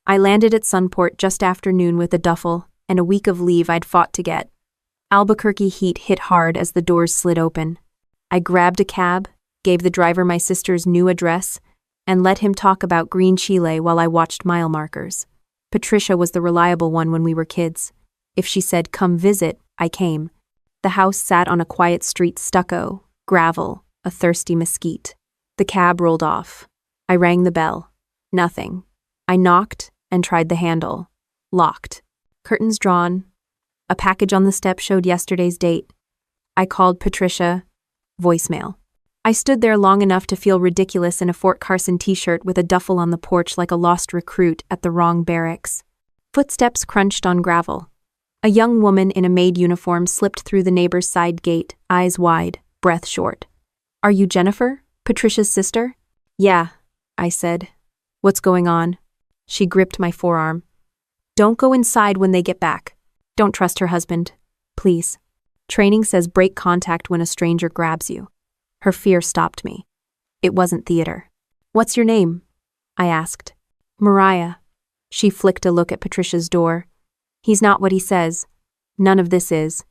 I landed at Sunport just after noon with a duffel and a week of leave I'd fought to get. Albuquerque heat hit hard as the doors slid open. I grabbed a cab, gave the driver my sister's new address, and let him talk about green Chile while I watched mile markers. Patricia was the reliable one when we were kids. If she said, "Come visit," I came. The house sat on a quiet street, stucco, gravel, a thirsty mesquite. The cab rolled off. I rang the bell. Nothing. I knocked and tried the handle. Locked. Curtains drawn. A package on the step showed yesterday's date. I called Patricia. Voicemail. I stood there long enough to feel ridiculous in a Fort Carson t-shirt with a duffel on the porch like a lost recruit at the wrong barracks. Footsteps crunched on gravel. A young woman in a maid uniform slipped through the neighbor's side gate, eyes wide, breath short. "Are you Jennifer, Patricia's sister?" "Yeah," I said. "What's going on?" She gripped my forearm. "Don't go inside when they get back. Don't trust her husband. Please. Training says break contact when a stranger grabs you." Her fear stopped me. It wasn't theater. "What's your name?" I asked. "Mariah." She flicked a look at Patricia's door. "He's not what he says. None of this is."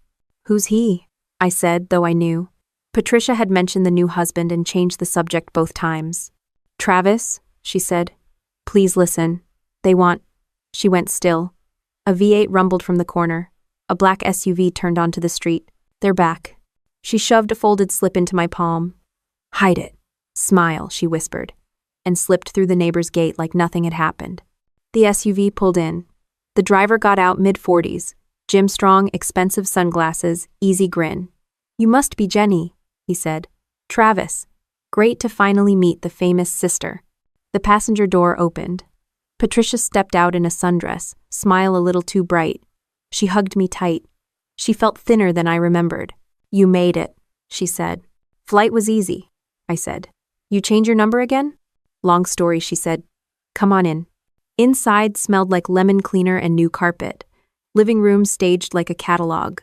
"Who's he?" I said, though I knew. Patricia had mentioned the new husband and changed the subject both times. "Travis," she said. "Please listen. They want—" She went still. A V8 rumbled from the corner. A black SUV turned onto the street. "They're back." She shoved a folded slip into my palm. "Hide it. Smile," she whispered, and slipped through the neighbor's gate like nothing had happened. The SUV pulled in. The driver got out mid-40s, Jim Strong, expensive sunglasses, easy grin. "You must be Jenny," he said. "Travis. Great to finally meet the famous sister." The passenger door opened. Patricia stepped out in a sundress, smile a little too bright. She hugged me tight. She felt thinner than I remembered. "You made it," she said. "Flight was easy," I said. "You change your number again?" "Long story," she said. "Come on in." Inside smelled like lemon cleaner and new carpet. Living room staged like a catalog.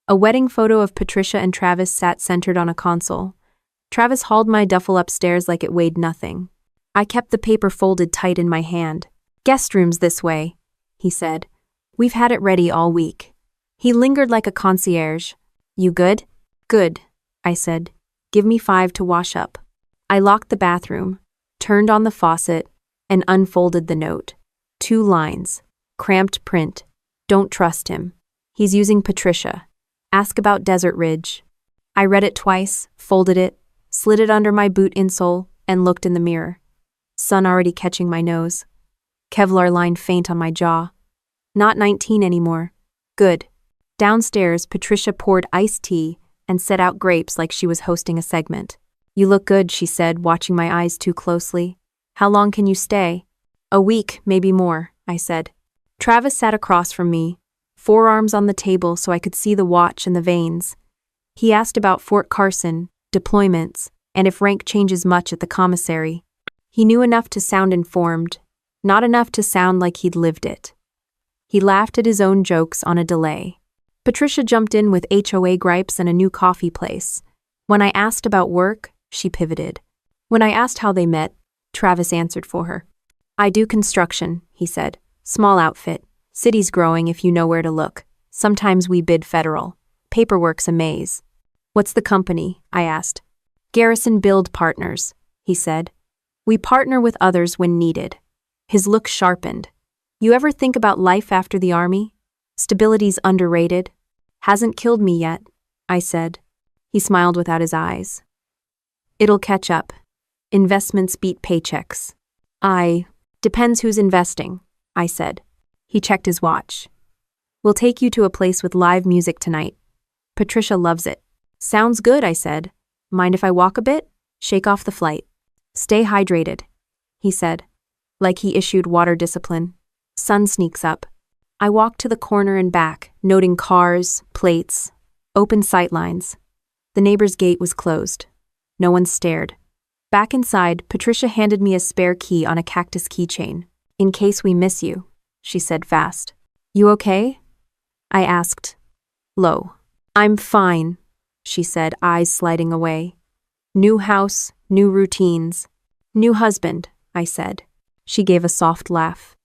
A wedding photo of Patricia and Travis sat centered on a console. Travis hauled my duffel upstairs like it weighed nothing. I kept the paper folded tight in my hand. "Guest room's this way," he said. "We've had it ready all week." He lingered like a concierge. "You good?" "Good," I said. "Give me 5 to wash up." I locked the bathroom, turned on the faucet, and unfolded the note. 2 lines. Cramped print. "Don't trust him. He's using Patricia. Ask about Desert Ridge." I read it twice, folded it, slid it under my boot insole, and looked in the mirror. Sun already catching my nose. Kevlar line faint on my jaw. Not 19 anymore. Good. Downstairs, Patricia poured iced tea and set out grapes like she was hosting a segment. "You look good," she said, watching my eyes too closely. "How long can you stay?" "A week, maybe more," I said. Travis sat across from me, forearms on the table so I could see the watch and the veins. He asked about Fort Carson, deployments, and if rank changes much at the commissary. He knew enough to sound informed, not enough to sound like he'd lived it. He laughed at his own jokes on a delay. Patricia jumped in with HOA gripes and a new coffee place. When I asked about work, she pivoted. When I asked how they met, Travis answered for her. "I do construction," he said. "Small outfit. City's growing if you know where to look. Sometimes we bid federal. Paperwork's a maze." "What's the company?" I asked. "Garrison Build Partners," he said. "We partner with others when needed." His look sharpened. "You ever think about life after the army? Stability's underrated." "Hasn't killed me yet," I said. He smiled without his eyes. "It'll catch up. Investments beat paychecks." Depends who's investing," I said. He checked his watch. "We'll take you to a place with live music tonight. Patricia loves it." "Sounds good," I said. "Mind if I walk a bit? Shake off the flight." "Stay hydrated," he said, like he issued water discipline. "Sun sneaks up." I walked to the corner and back, noting cars, plates, open sightlines. The neighbor's gate was closed. No one stared. Back inside, Patricia handed me a spare key on a cactus keychain. "In case we miss you," she said fast. "You okay?" I asked, low. "I'm fine," she said, eyes sliding away. "New house, new routines." "New husband," I said. She gave a soft laugh.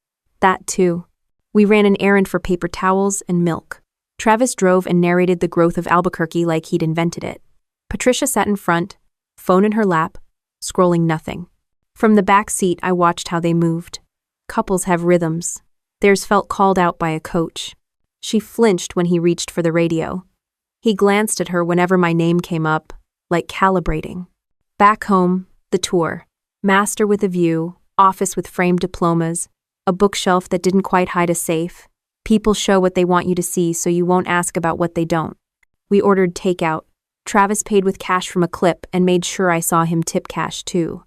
That too. We ran an errand for paper towels and milk. Travis drove and narrated the growth of Albuquerque like he'd invented it. Patricia sat in front, phone in her lap, scrolling nothing. From the back seat, I watched how they moved. Couples have rhythms. Theirs felt called out by a coach. She flinched when he reached for the radio. He glanced at her whenever my name came up, like calibrating. Back home, the tour. Master with a view, office with framed diplomas, a bookshelf that didn't quite hide a safe. People show what they want you to see so you won't ask about what they don't. We ordered takeout. Travis paid with cash from a clip and made sure I saw him tip cash too.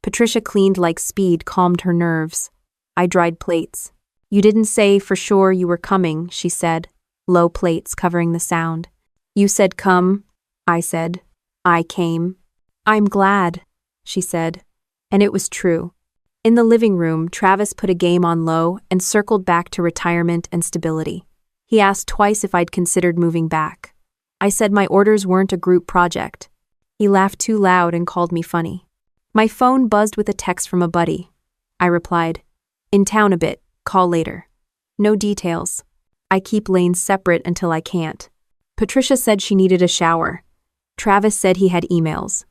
Patricia cleaned like speed, calmed her nerves. I dried plates. You didn't say for sure you were coming, she said, low plates covering the sound. You said come, I said. I came. I'm glad, she said. And it was true. In the living room, Travis put a game on low and circled back to retirement and stability. He asked twice if I'd considered moving back. I said my orders weren't a group project. He laughed too loud and called me funny. My phone buzzed with a text from a buddy. I replied, in town a bit, call later. No details. I keep lanes separate until I can't. Patricia said she needed a shower. Travis said he had emails.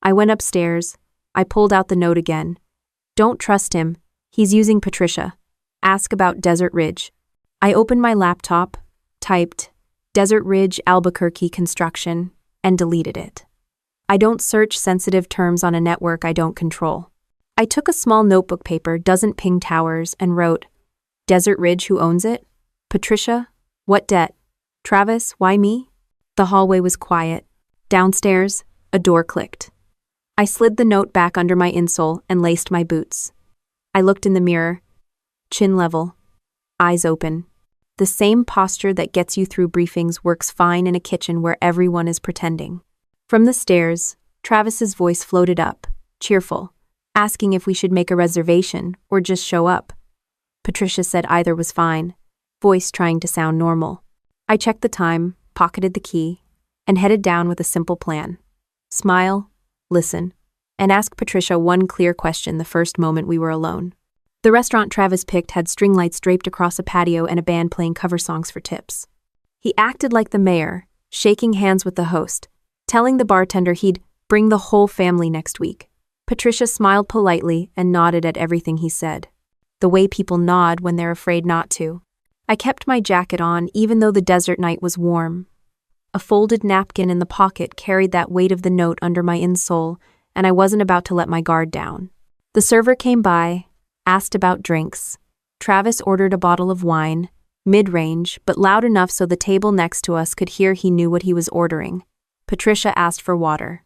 I went upstairs. I pulled out the note again. Don't trust him. He's using Patricia. Ask about Desert Ridge. I opened my laptop, typed, Desert Ridge, Albuquerque construction, and deleted it. I don't search sensitive terms on a network I don't control. I took a small notebook paper, doesn't ping towers, and wrote, Desert Ridge, who owns it? Patricia? What debt? Travis, why me? The hallway was quiet. Downstairs, a door clicked. I slid the note back under my insole and laced my boots. I looked in the mirror, chin level, eyes open. The same posture that gets you through briefings works fine in a kitchen where everyone is pretending. From the stairs, Travis's voice floated up, cheerful, asking if we should make a reservation or just show up. Patricia said either was fine, voice trying to sound normal. I checked the time, pocketed the key, and headed down with a simple plan. Smile, listen, and ask Patricia one clear question the first moment we were alone. The restaurant Travis picked had string lights draped across a patio and a band playing cover songs for tips. He acted like the mayor, shaking hands with the host, telling the bartender he'd bring the whole family next week. Patricia smiled politely and nodded at everything he said, the way people nod when they're afraid not to. I kept my jacket on even though the desert night was warm. A folded napkin in the pocket carried that weight of the note under my insole, and I wasn't about to let my guard down. The server came by, asked about drinks. Travis ordered a bottle of wine, mid-range, but loud enough so the table next to us could hear he knew what he was ordering. Patricia asked for water.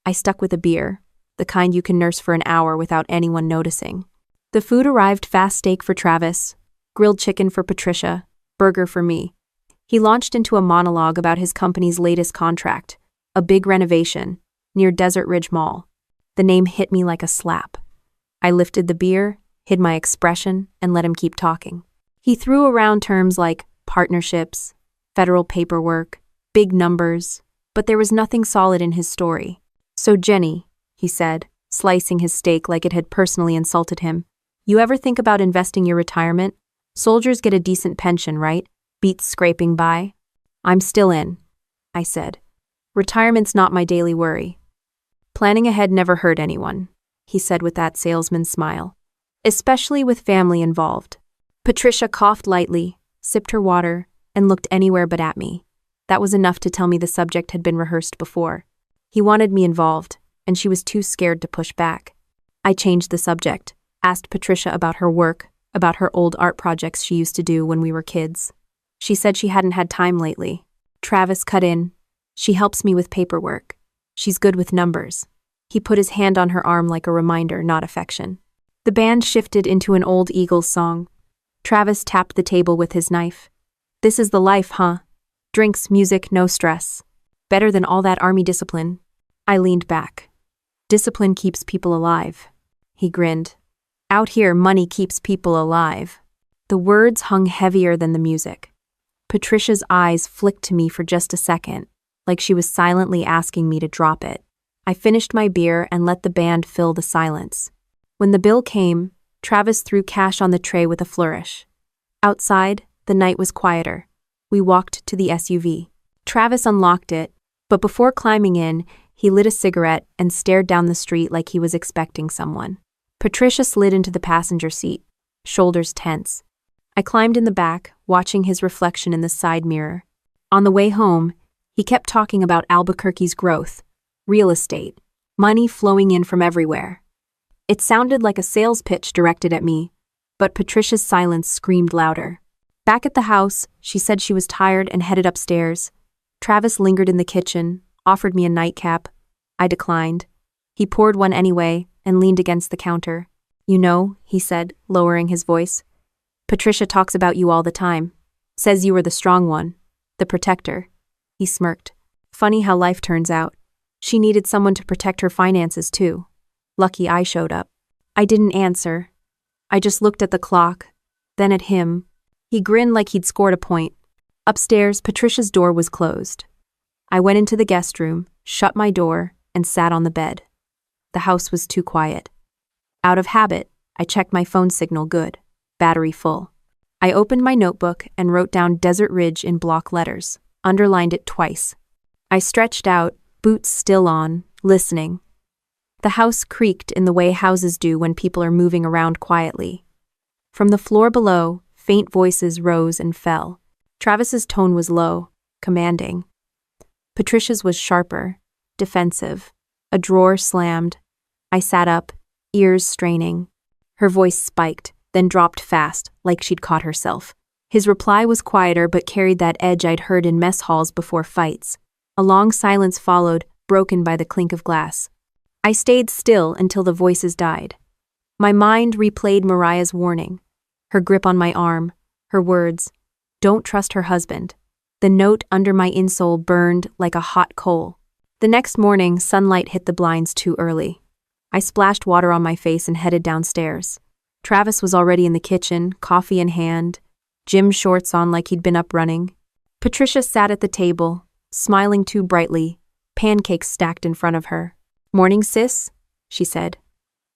I stuck with a beer, the kind you can nurse for an hour without anyone noticing. The food arrived: fast steak for Travis, grilled chicken for Patricia, burger for me. He launched into a monologue about his company's latest contract, a big renovation, near Desert Ridge Mall. The name hit me like a slap. I lifted the beer, hid my expression, and let him keep talking. He threw around terms like partnerships, federal paperwork, big numbers, but there was nothing solid in his story. So Jenny, he said, slicing his steak like it had personally insulted him, you ever think about investing your retirement? Soldiers get a decent pension, right? Beats scraping by. I'm still in, I said. Retirement's not my daily worry. Planning ahead never hurt anyone, he said with that salesman's smile. Especially with family involved. Patricia coughed lightly, sipped her water, and looked anywhere but at me. That was enough to tell me the subject had been rehearsed before. He wanted me involved, and she was too scared to push back. I changed the subject, asked Patricia about her work, about her old art projects she used to do when we were kids. She said she hadn't had time lately. Travis cut in. She helps me with paperwork. She's good with numbers. He put his hand on her arm like a reminder, not affection. The band shifted into an old Eagles song. Travis tapped the table with his knife. This is the life, huh? Drinks, music, no stress. Better than all that army discipline. I leaned back. Discipline keeps people alive. He grinned. Out here, money keeps people alive. The words hung heavier than the music. Patricia's eyes flicked to me for just a second, like she was silently asking me to drop it. I finished my beer and let the band fill the silence. When the bill came, Travis threw cash on the tray with a flourish. Outside, the night was quieter. We walked to the SUV. Travis unlocked it, but before climbing in, he lit a cigarette and stared down the street like he was expecting someone. Patricia slid into the passenger seat, shoulders tense. I climbed in the back, watching his reflection in the side mirror. On the way home, he kept talking about Albuquerque's growth, real estate, money flowing in from everywhere. It sounded like a sales pitch directed at me, but Patricia's silence screamed louder. Back at the house, she said she was tired and headed upstairs. Travis lingered in the kitchen, offered me a nightcap. I declined. He poured one anyway and leaned against the counter. "You know," he said, lowering his voice, "Patricia talks about you all the time. Says you were the strong one, the protector." He smirked. Funny how life turns out. She needed someone to protect her finances too. Lucky I showed up. I didn't answer. I just looked at the clock, then at him. He grinned like he'd scored a point. Upstairs, Patricia's door was closed. I went into the guest room, shut my door, and sat on the bed. The house was too quiet. Out of habit, I checked my phone signal good, battery full. I opened my notebook and wrote down Desert Ridge in block letters, underlined it twice. I stretched out, boots still on, listening. The house creaked in the way houses do when people are moving around quietly. From the floor below, faint voices rose and fell. Travis's tone was low, commanding. Patricia's was sharper, defensive. A drawer slammed. I sat up, ears straining. Her voice spiked, then dropped fast, like she'd caught herself. His reply was quieter but carried that edge I'd heard in mess halls before fights. A long silence followed, broken by the clink of glass. I stayed still until the voices died. My mind replayed Mariah's warning, her grip on my arm, her words, "Don't trust her husband." The note under my insole burned like a hot coal. The next morning, sunlight hit the blinds too early. I splashed water on my face and headed downstairs. Travis was already in the kitchen, coffee in hand, gym shorts on like he'd been up running. Patricia sat at the table, smiling too brightly, pancakes stacked in front of her. "Morning, sis," she said.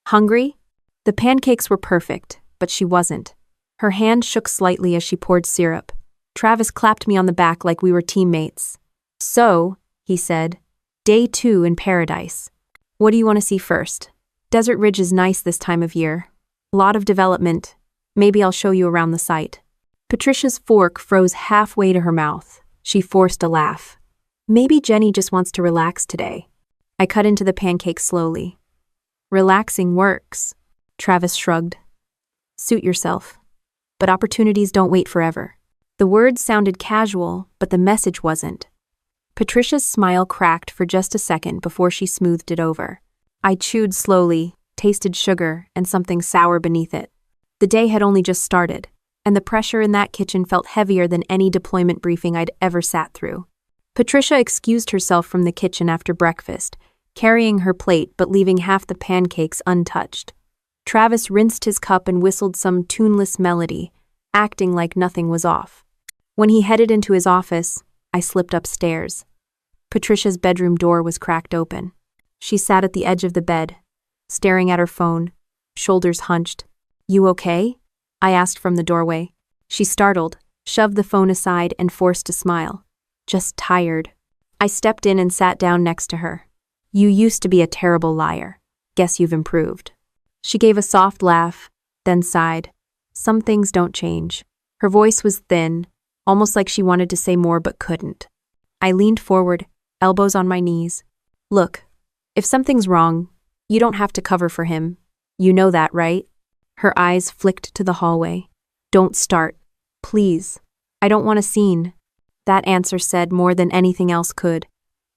"Hungry?" The pancakes were perfect, but she wasn't. Her hand shook slightly as she poured syrup. Travis clapped me on the back like we were teammates. "So," he said, "day 2 in paradise. What do you want to see first? Desert Ridge is nice this time of year. A lot of development. Maybe I'll show you around the site." Patricia's fork froze halfway to her mouth. She forced a laugh. "Maybe Jenny just wants to relax today." I cut into the pancake slowly. "Relaxing works." Travis shrugged. "Suit yourself. But opportunities don't wait forever." The words sounded casual, but the message wasn't. Patricia's smile cracked for just a second before she smoothed it over. I chewed slowly, tasted sugar and something sour beneath it. The day had only just started, and the pressure in that kitchen felt heavier than any deployment briefing I'd ever sat through. Patricia excused herself from the kitchen after breakfast, carrying her plate but leaving half the pancakes untouched. Travis rinsed his cup and whistled some tuneless melody, acting like nothing was off. When he headed into his office, I slipped upstairs. Patricia's bedroom door was cracked open. She sat at the edge of the bed, staring at her phone, shoulders hunched. "You okay?" I asked from the doorway. She startled, shoved the phone aside and forced a smile. "Just tired." I stepped in and sat down next to her. "You used to be a terrible liar. Guess you've improved." She gave a soft laugh, then sighed. "Some things don't change." Her voice was thin, almost like she wanted to say more but couldn't. I leaned forward, elbows on my knees. "Look, if something's wrong, you don't have to cover for him. You know that, right?" Her eyes flicked to the hallway. "Don't start. Please. I don't want a scene." That answer said more than anything else could.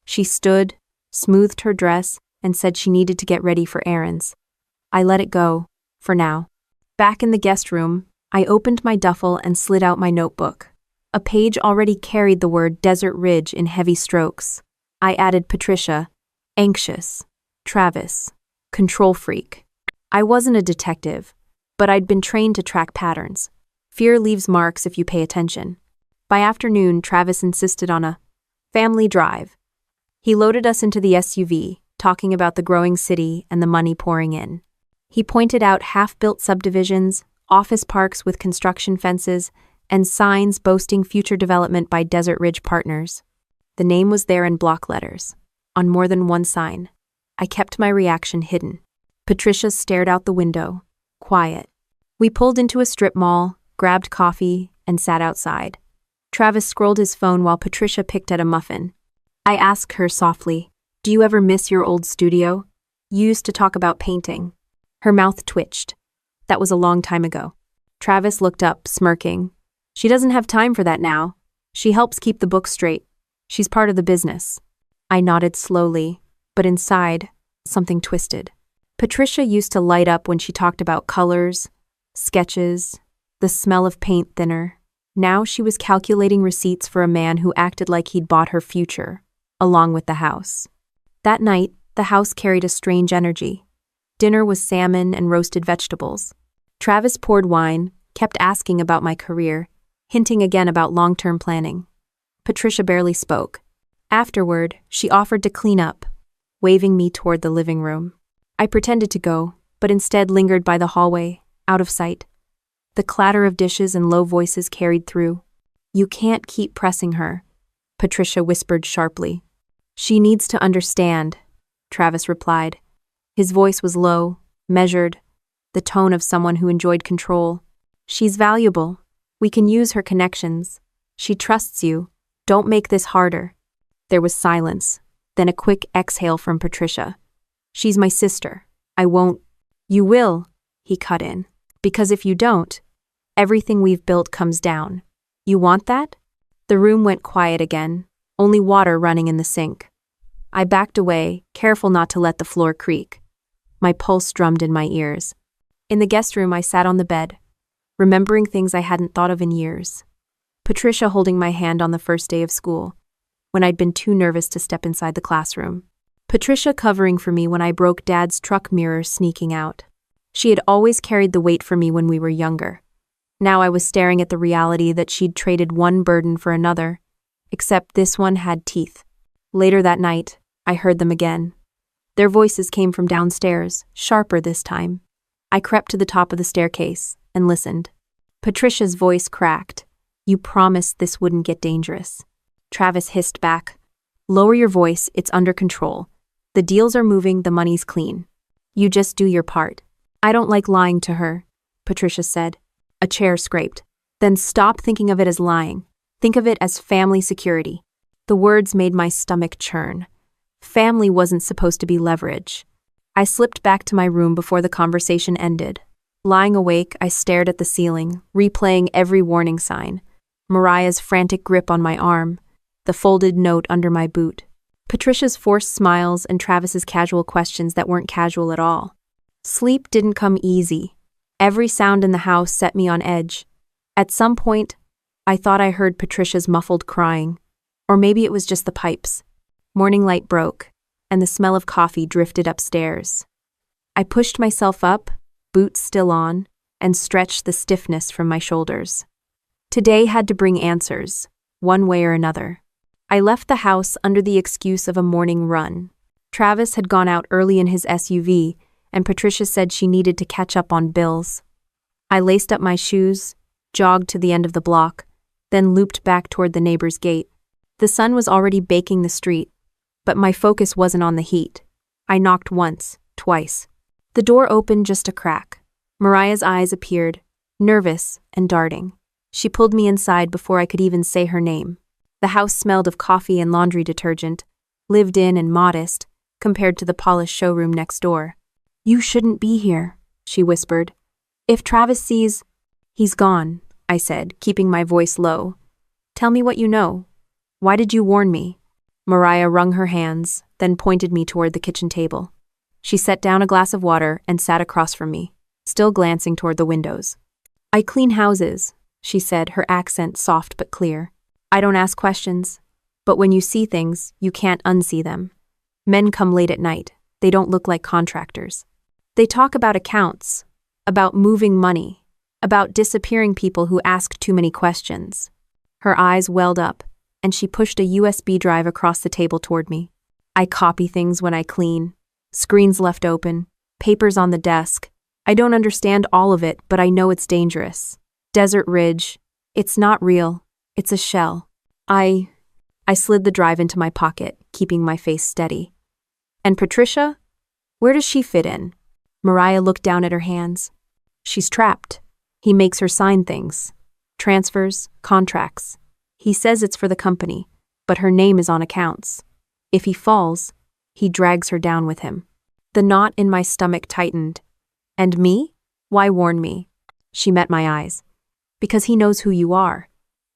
She stood, smoothed her dress, and said she needed to get ready for errands. I let it go, for now. Back in the guest room, I opened my duffel and slid out my notebook. A page already carried the word Desert Ridge in heavy strokes. I added Patricia, anxious, Travis, control freak. I wasn't a detective, but I'd been trained to track patterns. Fear leaves marks if you pay attention. By afternoon, Travis insisted on a family drive. He loaded us into the SUV, talking about the growing city and the money pouring in. He pointed out half-built subdivisions, office parks with construction fences, and signs boasting future development by Desert Ridge Partners. The name was there in block letters, on more than one sign. I kept my reaction hidden. Patricia stared out the window, quiet. We pulled into a strip mall, grabbed coffee, and sat outside. Travis scrolled his phone while Patricia picked at a muffin. I asked her softly, "Do you ever miss your old studio? You used to talk about painting." Her mouth twitched. That was a long time ago. Travis looked up, smirking. "She doesn't have time for that now. She helps keep the books straight. She's part of the business." I nodded slowly, but inside, something twisted. Patricia used to light up when she talked about colors, sketches, the smell of paint thinner. Now she was calculating receipts for a man who acted like he'd bought her future, along with the house. That night, the house carried a strange energy. Dinner was salmon and roasted vegetables. Travis poured wine, kept asking about my career, hinting again about long-term planning. Patricia barely spoke. Afterward, she offered to clean up, waving me toward the living room. I pretended to go, but instead lingered by the hallway, out of sight. The clatter of dishes and low voices carried through. "You can't keep pressing her," Patricia whispered sharply. "She needs to understand," Travis replied. His voice was low, measured, the tone of someone who enjoyed control. "She's valuable. We can use her connections. She trusts you. Don't make this harder." There was silence, then a quick exhale from Patricia. "She's my sister. I won't." "You will," he cut in. "Because if you don't, everything we've built comes down. You want that?" The room went quiet again, only water running in the sink. I backed away, careful not to let the floor creak. My pulse drummed in my ears. In the guest room, I sat on the bed, remembering things I hadn't thought of in years. Patricia holding my hand on the first day of school, when I'd been too nervous to step inside the classroom. Patricia covering for me when I broke Dad's truck mirror sneaking out. She had always carried the weight for me when we were younger. Now I was staring at the reality that she'd traded one burden for another, except this one had teeth. Later that night, I heard them again. Their voices came from downstairs, sharper this time. I crept to the top of the staircase and listened. Patricia's voice cracked. "You promised this wouldn't get dangerous." Travis hissed back. "Lower your voice, it's under control. The deals are moving, the money's clean. You just do your part." "I don't like lying to her," Patricia said. A chair scraped. "Then stop thinking of it as lying. Think of it as family security." The words made my stomach churn. Family wasn't supposed to be leverage. I slipped back to my room before the conversation ended. Lying awake, I stared at the ceiling, replaying every warning sign. Mariah's frantic grip on my arm, the folded note under my boot, Patricia's forced smiles, and Travis's casual questions that weren't casual at all. Sleep didn't come easy. Every sound in the house set me on edge. At some point, I thought I heard Patricia's muffled crying. Or maybe it was just the pipes. Morning light broke, and the smell of coffee drifted upstairs. I pushed myself up, boots still on, and stretched the stiffness from my shoulders. Today had to bring answers, one way or another. I left the house under the excuse of a morning run. Travis had gone out early in his SUV, and Patricia said she needed to catch up on bills. I laced up my shoes, jogged to the end of the block, then looped back toward the neighbor's gate. The sun was already baking the street, but my focus wasn't on the heat. I knocked once, twice. The door opened just a crack. Mariah's eyes appeared, nervous and darting. She pulled me inside before I could even say her name. The house smelled of coffee and laundry detergent, lived in and modest, compared to the polished showroom next door. "You shouldn't be here," she whispered. "If Travis sees—" "He's gone," I said, keeping my voice low. "Tell me what you know. Why did you warn me?" Mariah wrung her hands, then pointed me toward the kitchen table. She set down a glass of water and sat across from me, still glancing toward the windows. "I clean houses," she said, her accent soft but clear. "I don't ask questions, but when you see things, you can't unsee them. Men come late at night. They don't look like contractors. They talk about accounts, about moving money, about disappearing people who ask too many questions." Her eyes welled up, and she pushed a USB drive across the table toward me. "I copy things when I clean. Screens left open, papers on the desk, I don't understand all of it, but I know it's dangerous. Desert Ridge. It's not real. It's a shell. I slid the drive into my pocket, keeping my face steady. And Patricia? Where does she fit in? Mariah looked down at her hands. She's trapped. He makes her sign things. Transfers, contracts. He says it's for the company, but her name is on accounts. If he falls, he drags her down with him. The knot in my stomach tightened. And me? Why warn me? She met my eyes. Because he knows who you are.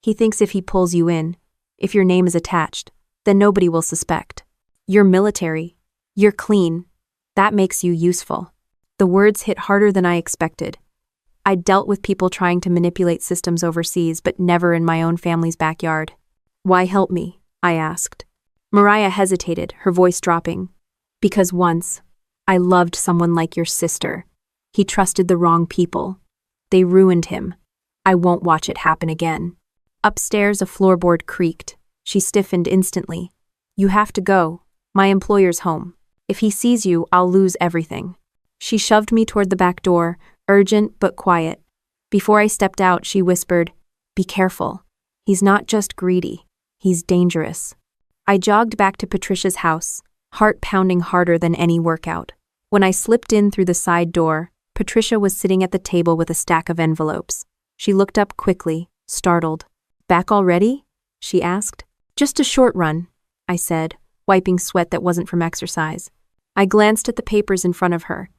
He thinks if he pulls you in, if your name is attached, then nobody will suspect. You're military. You're clean. That makes you useful. The words hit harder than I expected. I'd dealt with people trying to manipulate systems overseas, but never in my own family's backyard. Why help me? I asked. Mariah hesitated, her voice dropping. Because once, I loved someone like your sister. He trusted the wrong people. They ruined him. I won't watch it happen again. Upstairs, a floorboard creaked. She stiffened instantly. You have to go. My employer's home. If he sees you, I'll lose everything. She shoved me toward the back door, urgent but quiet. Before I stepped out, she whispered, Be careful. He's not just greedy. He's dangerous. I jogged back to Patricia's house, heart pounding harder than any workout. When I slipped in through the side door, Patricia was sitting at the table with a stack of envelopes. She looked up quickly, startled. Back already? She asked. Just a short run, I said, wiping sweat that wasn't from exercise. I glanced at the papers in front of her.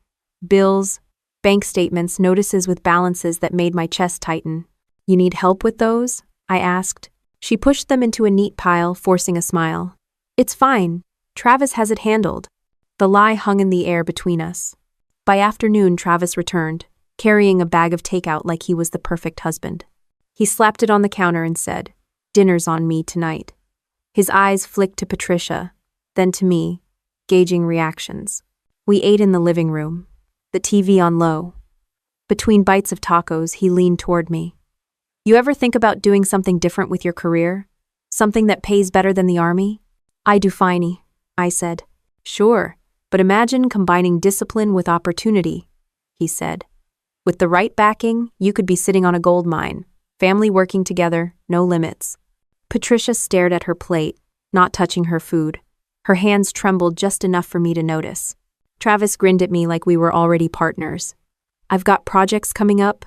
Bills, bank statements, notices with balances that made my chest tighten. You need help with those? I asked. She pushed them into a neat pile, forcing a smile. It's fine. Travis has it handled. The lie hung in the air between us. By afternoon, Travis returned, carrying a bag of takeout like he was the perfect husband. He slapped it on the counter and said, Dinner's on me tonight. His eyes flicked to Patricia, then to me, gauging reactions. We ate in the living room, the TV on low. Between bites of tacos, he leaned toward me. You ever think about doing something different with your career? Something that pays better than the army? I do fine, I said. Sure, but imagine combining discipline with opportunity, he said. With the right backing, you could be sitting on a gold mine, family working together, no limits. Patricia stared at her plate, not touching her food. Her hands trembled just enough for me to notice. Travis grinned at me like we were already partners. I've got projects coming up,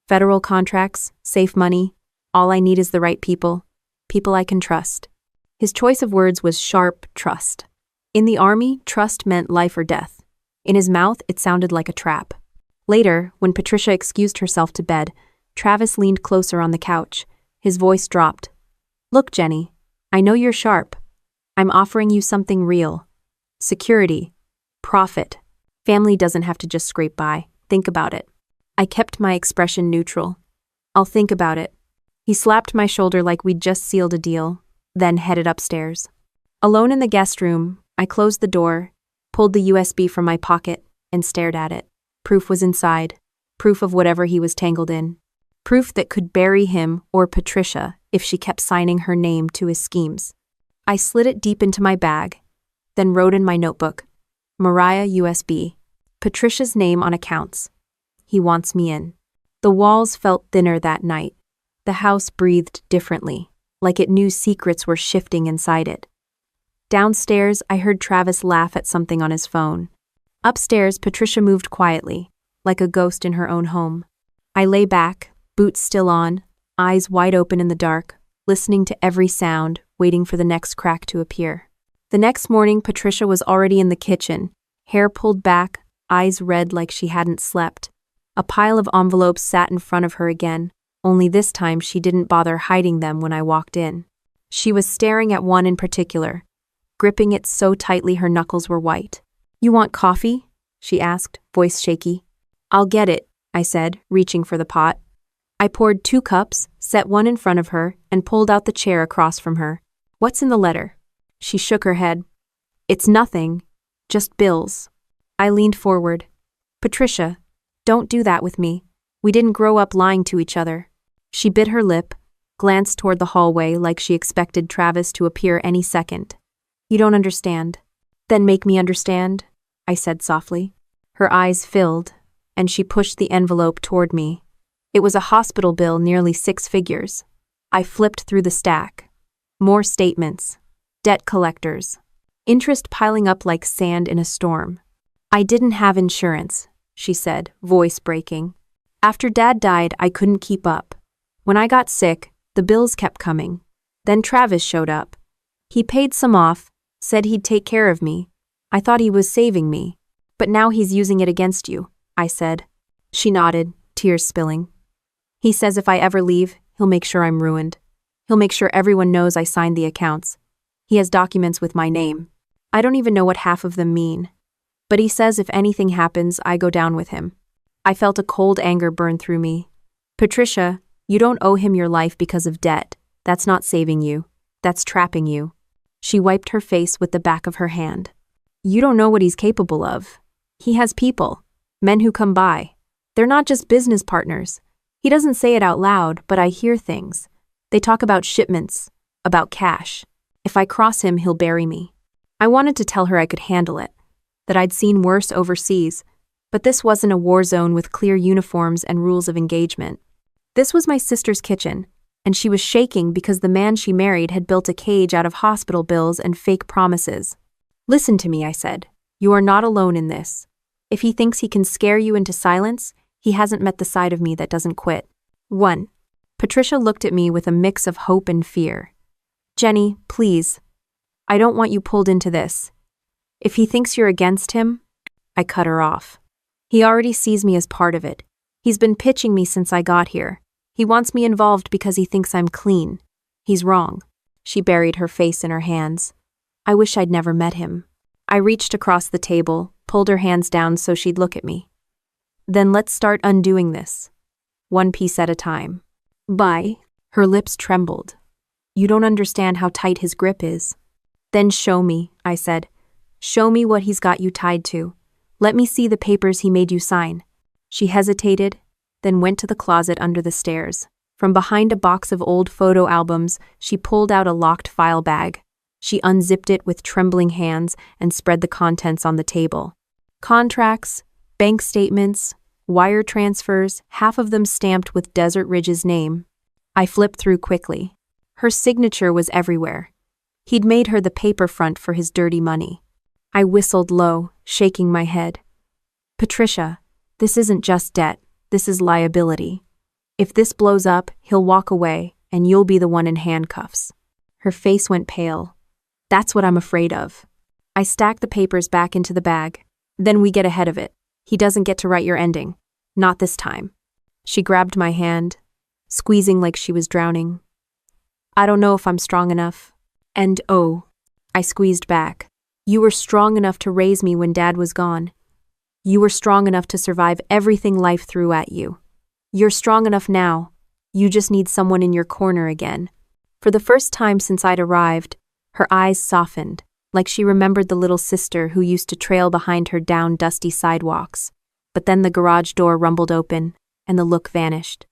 federal contracts, safe money. All I need is the right people I can trust. His choice of words was sharp trust. In the army, trust meant life or death. In his mouth, it sounded like a trap. Later, when Patricia excused herself to bed, Travis leaned closer on the couch. His voice dropped. Look, Jenny, I know you're sharp. I'm offering you something real. Security. Profit. Family doesn't have to just scrape by. Think about it. I kept my expression neutral. I'll think about it. He slapped my shoulder like we'd just sealed a deal, then headed upstairs. Alone in the guest room, I closed the door, pulled the USB from my pocket, and stared at it. Proof was inside. Proof of whatever he was tangled in. Proof that could bury him or Patricia if she kept signing her name to his schemes. I slid it deep into my bag, then wrote in my notebook, Mariah USB, Patricia's name on accounts. He wants me in. The walls felt thinner that night. The house breathed differently, like it knew secrets were shifting inside it. Downstairs, I heard Travis laugh at something on his phone. Upstairs, Patricia moved quietly, like a ghost in her own home. I lay back, boots still on, eyes wide open in the dark, listening to every sound, waiting for the next crack to appear. The next morning, Patricia was already in the kitchen, hair pulled back, eyes red like she hadn't slept. A pile of envelopes sat in front of her again, only this time she didn't bother hiding them when I walked in. She was staring at one in particular, gripping it so tightly her knuckles were white. You want coffee? She asked, voice shaky. I'll get it, I said, reaching for the pot. I poured 2 cups, set one in front of her, and pulled out the chair across from her. What's in the letter? She shook her head. It's nothing, just bills. I leaned forward. Patricia, don't do that with me. We didn't grow up lying to each other. She bit her lip, glanced toward the hallway like she expected Travis to appear any second. You don't understand. Then make me understand, I said softly. Her eyes filled, and she pushed the envelope toward me. It was a hospital bill nearly 6 figures. I flipped through the stack. More statements. Debt collectors. Interest piling up like sand in a storm. I didn't have insurance, she said, voice breaking. After Dad died, I couldn't keep up. When I got sick, the bills kept coming. Then Travis showed up. He paid some off, said he'd take care of me. I thought he was saving me. But now he's using it against you, I said. She nodded, tears spilling. He says if I ever leave, he'll make sure I'm ruined. He'll make sure everyone knows I signed the accounts. He has documents with my name. I don't even know what half of them mean. But he says if anything happens, I go down with him. I felt a cold anger burn through me. Patricia, you don't owe him your life because of debt. That's not saving you. That's trapping you. She wiped her face with the back of her hand. You don't know what he's capable of. He has people, men who come by. They're not just business partners. He doesn't say it out loud, but I hear things. They talk about shipments, about cash. If I cross him, he'll bury me. I wanted to tell her I could handle it, that I'd seen worse overseas, but this wasn't a war zone with clear uniforms and rules of engagement. This was my sister's kitchen, and she was shaking because the man she married had built a cage out of hospital bills and fake promises. Listen to me, I said. You are not alone in this. If he thinks he can scare you into silence, he hasn't met the side of me that doesn't quit. 1. Patricia looked at me with a mix of hope and fear. Jenny, please. I don't want you pulled into this. If he thinks you're against him, I cut her off. He already sees me as part of it. He's been pitching me since I got here. He wants me involved because he thinks I'm clean. He's wrong. She buried her face in her hands. I wish I'd never met him. I reached across the table, pulled her hands down so she'd look at me. Then let's start undoing this. One piece at a time. Bye. Her lips trembled. You don't understand how tight his grip is. Then show me, I said. Show me what he's got you tied to. Let me see the papers he made you sign. She hesitated, then went to the closet under the stairs. From behind a box of old photo albums, she pulled out a locked file bag. She unzipped it with trembling hands and spread the contents on the table. Contracts, bank statements, wire transfers, half of them stamped with Desert Ridge's name. I flipped through quickly. Her signature was everywhere. He'd made her the paper front for his dirty money. I whistled low, shaking my head. Patricia, this isn't just debt, this is liability. If this blows up, he'll walk away, and you'll be the one in handcuffs. Her face went pale. That's what I'm afraid of. I stacked the papers back into the bag. Then we get ahead of it. He doesn't get to write your ending. Not this time. She grabbed my hand, squeezing like she was drowning. I don't know if I'm strong enough. And oh, I squeezed back. You were strong enough to raise me when Dad was gone. You were strong enough to survive everything life threw at you. You're strong enough now. You just need someone in your corner again. For the first time since I'd arrived, her eyes softened, like she remembered the little sister who used to trail behind her down dusty sidewalks. But then the garage door rumbled open, and the look vanished.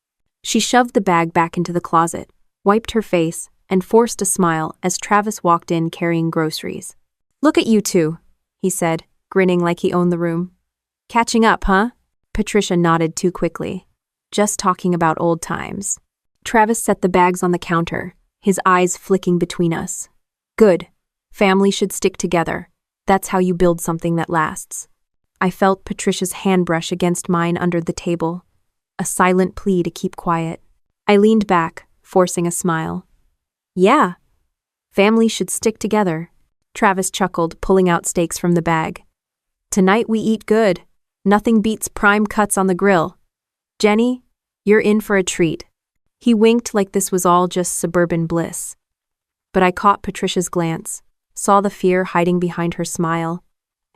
She shoved the bag back into the closet, wiped her face, and forced a smile as Travis walked in carrying groceries. Look at you two, he said, grinning like he owned the room. Catching up, huh? Patricia nodded too quickly. Just talking about old times. Travis set the bags on the counter, his eyes flicking between us. Good. Family should stick together. That's how you build something that lasts. I felt Patricia's hand brush against mine under the table, a silent plea to keep quiet. I leaned back, forcing a smile. Yeah. Family should stick together. Travis chuckled, pulling out steaks from the bag. Tonight we eat good. Nothing beats prime cuts on the grill. Jenny, you're in for a treat. He winked like this was all just suburban bliss. But I caught Patricia's glance, saw the fear hiding behind her smile,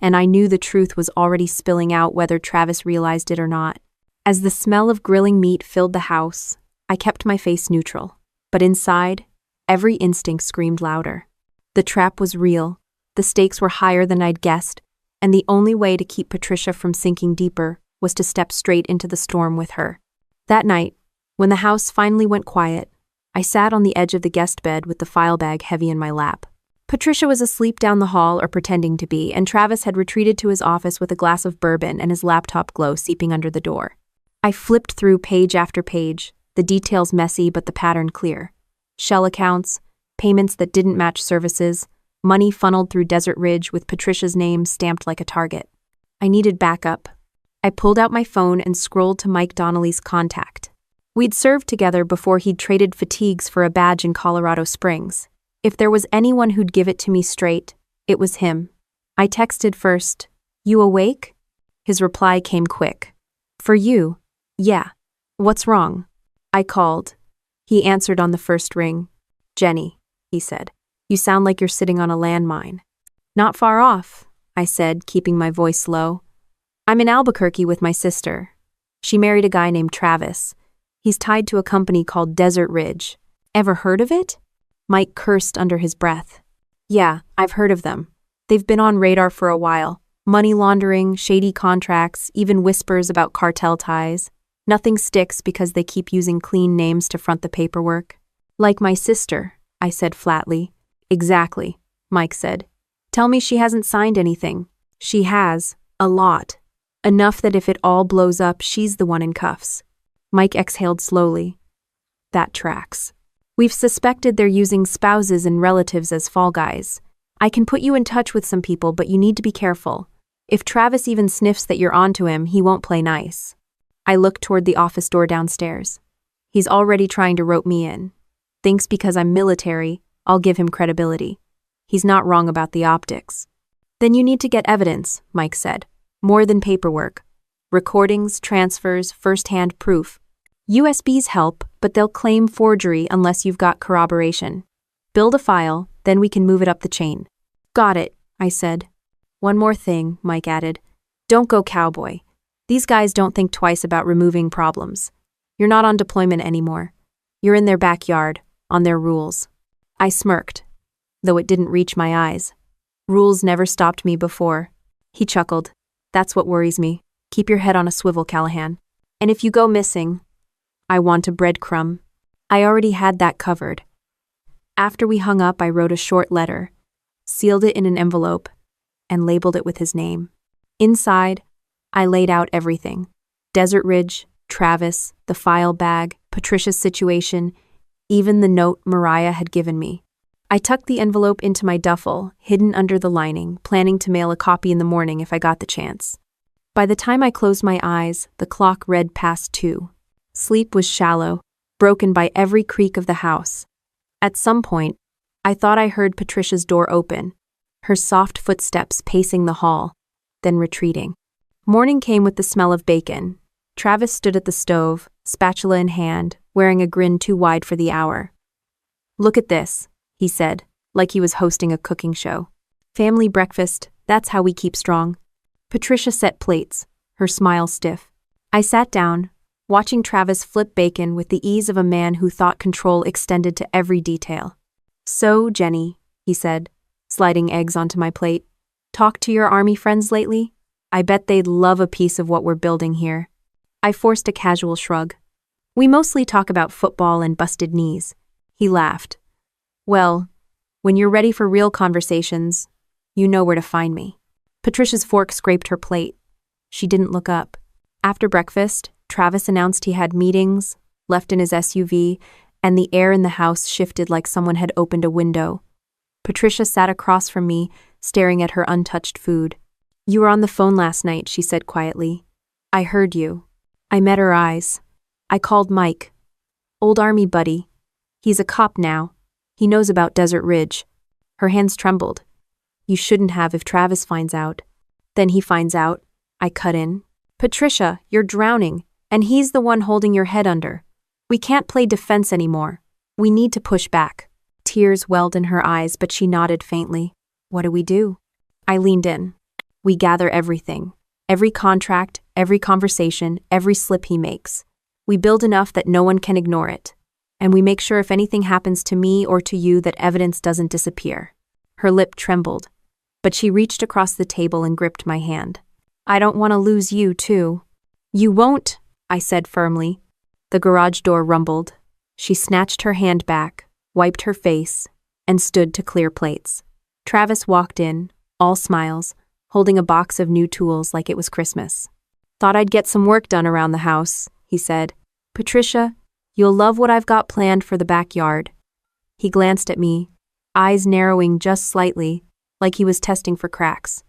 and I knew the truth was already spilling out whether Travis realized it or not. As the smell of grilling meat filled the house, I kept my face neutral, but inside, every instinct screamed louder. The trap was real, the stakes were higher than I'd guessed, and the only way to keep Patricia from sinking deeper was to step straight into the storm with her. That night, when the house finally went quiet, I sat on the edge of the guest bed with the file bag heavy in my lap. Patricia was asleep down the hall or pretending to be, and Travis had retreated to his office with a glass of bourbon and his laptop glow seeping under the door. I flipped through page after page, the details messy but the pattern clear. Shell accounts, payments that didn't match services, money funneled through Desert Ridge with Patricia's name stamped like a target. I needed backup. I pulled out my phone and scrolled to Mike Donnelly's contact. We'd served together before he'd traded fatigues for a badge in Colorado Springs. If there was anyone who'd give it to me straight, it was him. I texted first, "You awake?" His reply came quick. "For you? Yeah. What's wrong?" I called. He answered on the first ring. "Jenny," he said, "you sound like you're sitting on a landmine." "Not far off," I said, keeping my voice low. "I'm in Albuquerque with my sister. She married a guy named Travis. He's tied to a company called Desert Ridge. Ever heard of it?" Mike cursed under his breath. "Yeah, I've heard of them. They've been on radar for a while. Money laundering, shady contracts, even whispers about cartel ties. Nothing sticks because they keep using clean names to front the paperwork." "Like my sister," I said flatly. "Exactly," Mike said. "Tell me she hasn't signed anything." "She has. A lot. Enough that if it all blows up, she's the one in cuffs." Mike exhaled slowly. "That tracks. We've suspected they're using spouses and relatives as fall guys. I can put you in touch with some people, but you need to be careful. If Travis even sniffs that you're onto him, he won't play nice." I looked toward the office door downstairs. He's already trying to rope me in. Thinks because I'm military, I'll give him credibility. He's not wrong about the optics. "Then you need to get evidence," Mike said. "More than paperwork. Recordings, transfers, first-hand proof. USBs help, but they'll claim forgery unless you've got corroboration. Build a file, then we can move it up the chain." "Got it," I said. "One more thing," Mike added. "Don't go cowboy. These guys don't think twice about removing problems. You're not on deployment anymore. You're in their backyard, on their rules." I smirked, though it didn't reach my eyes. Rules never stopped me before. He chuckled. "That's what worries me. Keep your head on a swivel, Callahan. And if you go missing, I want a breadcrumb." I already had that covered. After we hung up, I wrote a short letter, sealed it in an envelope, and labeled it with his name. Inside, I laid out everything. Desert Ridge, Travis, the file bag, Patricia's situation, even the note Mariah had given me. I tucked the envelope into my duffel, hidden under the lining, planning to mail a copy in the morning if I got the chance. By the time I closed my eyes, the clock read past 2. Sleep was shallow, broken by every creak of the house. At some point, I thought I heard Patricia's door open, her soft footsteps pacing the hall, then retreating. Morning came with the smell of bacon. Travis stood at the stove, spatula in hand, wearing a grin too wide for the hour. "Look at this," he said, like he was hosting a cooking show. "Family breakfast, that's how we keep strong." Patricia set plates, her smile stiff. I sat down, watching Travis flip bacon with the ease of a man who thought control extended to every detail. "So, Jenny," he said, sliding eggs onto my plate, "talk to your army friends lately? I bet they'd love a piece of what we're building here." I forced a casual shrug. "We mostly talk about football and busted knees." He laughed. "Well, when you're ready for real conversations, you know where to find me." Patricia's fork scraped her plate. She didn't look up. After breakfast, Travis announced he had meetings, left in his SUV, and the air in the house shifted like someone had opened a window. Patricia sat across from me, staring at her untouched food. "You were on the phone last night," she said quietly. "I heard you." I met her eyes. I called Mike. "Old army buddy. He's a cop now. He knows about Desert Ridge." Her hands trembled. "You shouldn't have if Travis finds out." "Then he finds out," I cut in. "Patricia, you're drowning, and he's the one holding your head under. We can't play defense anymore. We need to push back." Tears welled in her eyes, but she nodded faintly. "What do we do?" I leaned in. "We gather everything. Every contract, every conversation, every slip he makes. We build enough that no one can ignore it. And we make sure if anything happens to me or to you that evidence doesn't disappear." Her lip trembled, but she reached across the table and gripped my hand. "I don't want to lose you, too." "You won't," I said firmly. The garage door rumbled. She snatched her hand back, wiped her face, and stood to clear plates. Travis walked in, all smiles, holding a box of new tools like it was Christmas. "Thought I'd get some work done around the house," he said. "Patricia, you'll love what I've got planned for the backyard." He glanced at me, eyes narrowing just slightly, like he was testing for cracks.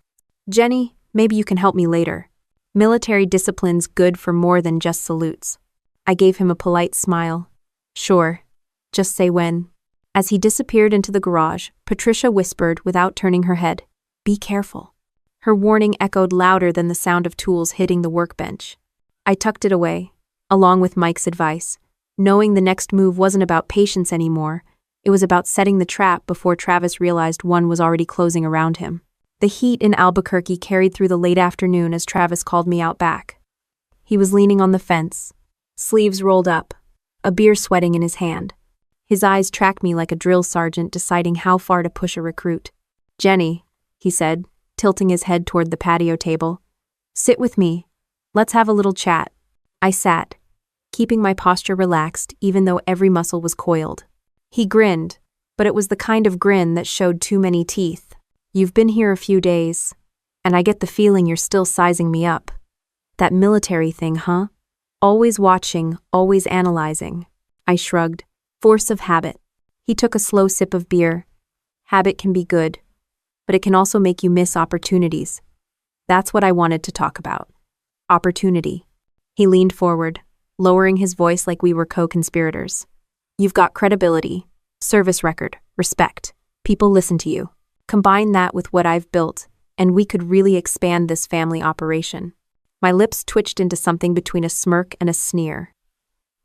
"Jenny, maybe you can help me later. Military discipline's good for more than just salutes." I gave him a polite smile. "Sure. Just say when." As he disappeared into the garage, Patricia whispered without turning her head, "Be careful." Her warning echoed louder than the sound of tools hitting the workbench. I tucked it away, along with Mike's advice, knowing the next move wasn't about patience anymore. It was about setting the trap before Travis realized one was already closing around him. The heat in Albuquerque carried through the late afternoon as Travis called me out back. He was leaning on the fence, sleeves rolled up, a beer sweating in his hand. His eyes tracked me like a drill sergeant deciding how far to push a recruit. "Jenny," he said, tilting his head toward the patio table. "Sit with me. Let's have a little chat." I sat, keeping my posture relaxed even though every muscle was coiled. He grinned, but it was the kind of grin that showed too many teeth. "You've been here a few days, and I get the feeling you're still sizing me up. That military thing, huh? Always watching, always analyzing." I shrugged. "Force of habit." He took a slow sip of beer. "Habit can be good, but it can also make you miss opportunities." That's what I wanted to talk about. Opportunity. He leaned forward, lowering his voice like we were co-conspirators. "You've got credibility, service record, respect. People listen to you. Combine that with what I've built, and we could really expand this family operation." My lips twitched into something between a smirk and a sneer.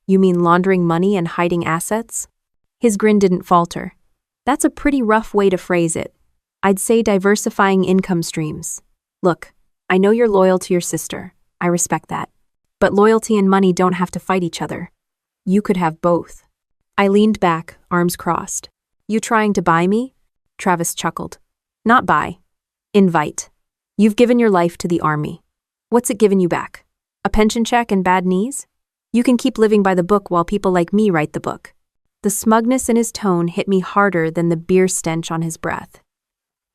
"You mean laundering money and hiding assets?" His grin didn't falter. "That's a pretty rough way to phrase it. I'd say diversifying income streams. Look, I know you're loyal to your sister. I respect that. But loyalty and money don't have to fight each other. You could have both." I leaned back, arms crossed. "You trying to buy me?" Travis chuckled. "Not buy. Invite. You've given your life to the army. What's it given you back? A pension check and bad knees? You can keep living by the book while people like me write the book." The smugness in his tone hit me harder than the beer stench on his breath.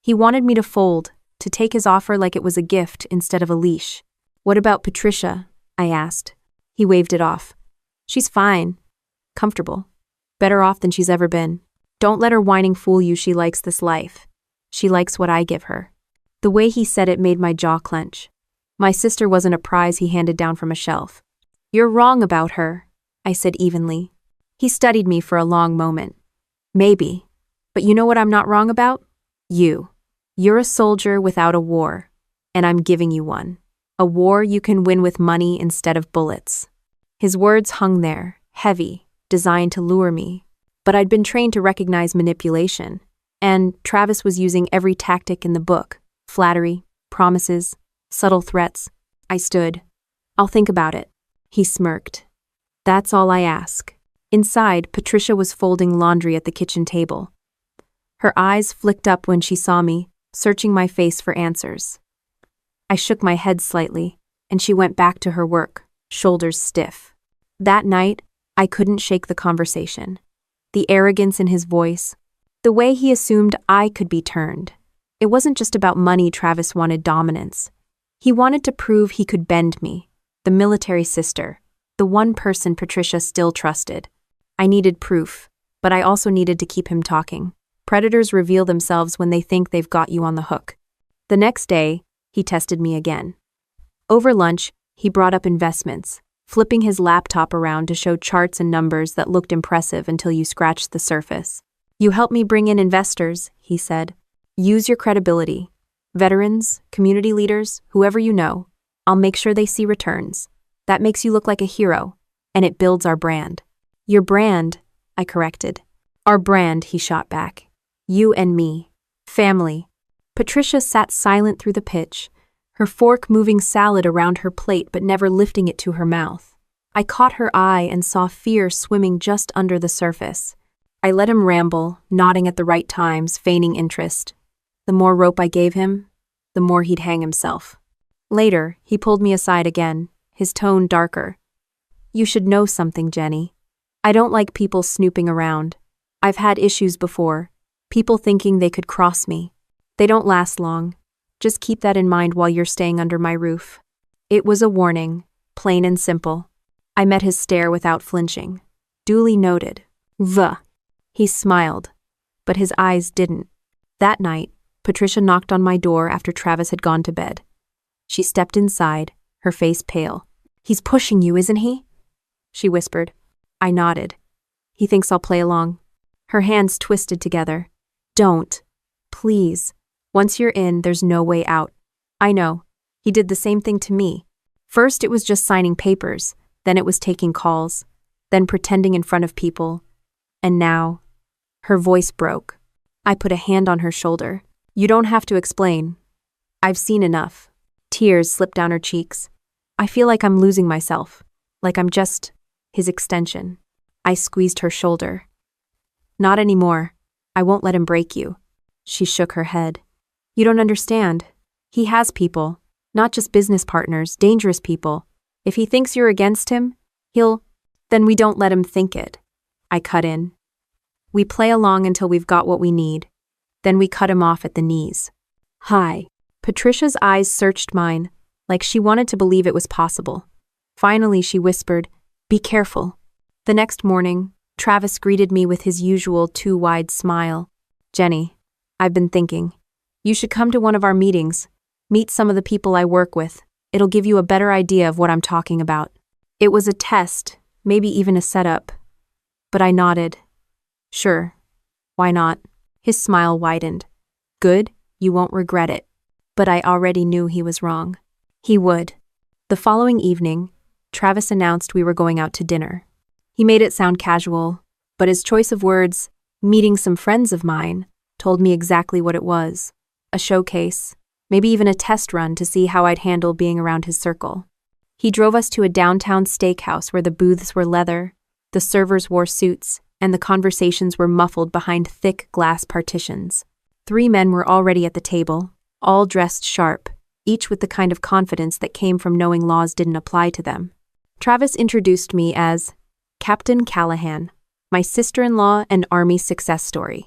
He wanted me to fold, to take his offer like it was a gift instead of a leash. "What about Patricia?" I asked. He waved it off. "She's fine. Comfortable. Better off than she's ever been. Don't let her whining fool you. She likes this life. She likes what I give her." The way he said it made my jaw clench. My sister wasn't a prize he handed down from a shelf. "You're wrong about her," I said evenly. He studied me for a long moment. "Maybe. But you know what I'm not wrong about? You. You're a soldier without a war, and I'm giving you one. A war you can win with money instead of bullets." His words hung there, heavy, designed to lure me. But I'd been trained to recognize manipulation, and Travis was using every tactic in the book: flattery, promises, subtle threats. I stood. "I'll think about it." He smirked. "That's all I ask." Inside, Patricia was folding laundry at the kitchen table. Her eyes flicked up when she saw me, searching my face for answers. I shook my head slightly, and she went back to her work, shoulders stiff. That night, I couldn't shake the conversation. The arrogance in his voice, the way he assumed I could be turned. It wasn't just about money. Travis wanted dominance. He wanted to prove he could bend me, the military sister, the one person Patricia still trusted. I needed proof, but I also needed to keep him talking. Predators reveal themselves when they think they've got you on the hook. The next day, he tested me again. Over lunch, he brought up investments, flipping his laptop around to show charts and numbers that looked impressive until you scratched the surface. "You help me bring in investors," he said. "Use your credibility. Veterans, community leaders, whoever you know. I'll make sure they see returns. That makes you look like a hero, and it builds our brand." "Your brand," I corrected. "Our brand," he shot back. "You and me. Family." Patricia sat silent through the pitch, her fork moving salad around her plate but never lifting it to her mouth. I caught her eye and saw fear swimming just under the surface. I let him ramble, nodding at the right times, feigning interest. The more rope I gave him, the more he'd hang himself. Later, he pulled me aside again, his tone darker. "You should know something, Jenny. I don't like people snooping around. I've had issues before, people thinking they could cross me. They don't last long. Just keep that in mind while you're staying under my roof. It was a warning, plain and simple. I met his stare without flinching. Duly noted. He smiled, but his eyes didn't. That night, Patricia knocked on my door after Travis had gone to bed. She stepped inside, her face pale. "He's pushing you, isn't he?" she whispered. I nodded. "He thinks I'll play along." Her hands twisted together. "Don't. Please. Once you're in, there's no way out." I know. He did the same thing to me. First, it was just signing papers. Then it was taking calls. Then pretending in front of people. And now, her voice broke. I put a hand on her shoulder. "You don't have to explain. I've seen enough." Tears slipped down her cheeks. "I feel like I'm losing myself. Like I'm just his extension." I squeezed her shoulder. "Not anymore. I won't let him break you." She shook her head. "You don't understand. He has people, not just business partners, dangerous people. If he thinks you're against him, then we don't let him think it." I cut in. "We play along until we've got what we need. Then we cut him off at the knees." "Hi." Patricia's eyes searched mine, like she wanted to believe it was possible. Finally, she whispered, "Be careful." The next morning, Travis greeted me with his usual too-wide smile. "Jenny, I've been thinking. You should come to one of our meetings. Meet some of the people I work with. It'll give you a better idea of what I'm talking about." It was a test, maybe even a setup. But I nodded. "Sure. Why not?" His smile widened. "Good, you won't regret it." But I already knew he was wrong. He would. The following evening, Travis announced we were going out to dinner. He made it sound casual, but his choice of words, "meeting some friends of mine," told me exactly what it was. A showcase, maybe even a test run to see how I'd handle being around his circle. He drove us to a downtown steakhouse where the booths were leather, the servers wore suits, and the conversations were muffled behind thick glass partitions. 3 men were already at the table, all dressed sharp, each with the kind of confidence that came from knowing laws didn't apply to them. Travis introduced me as Captain Callahan, my sister-in-law and Army success story.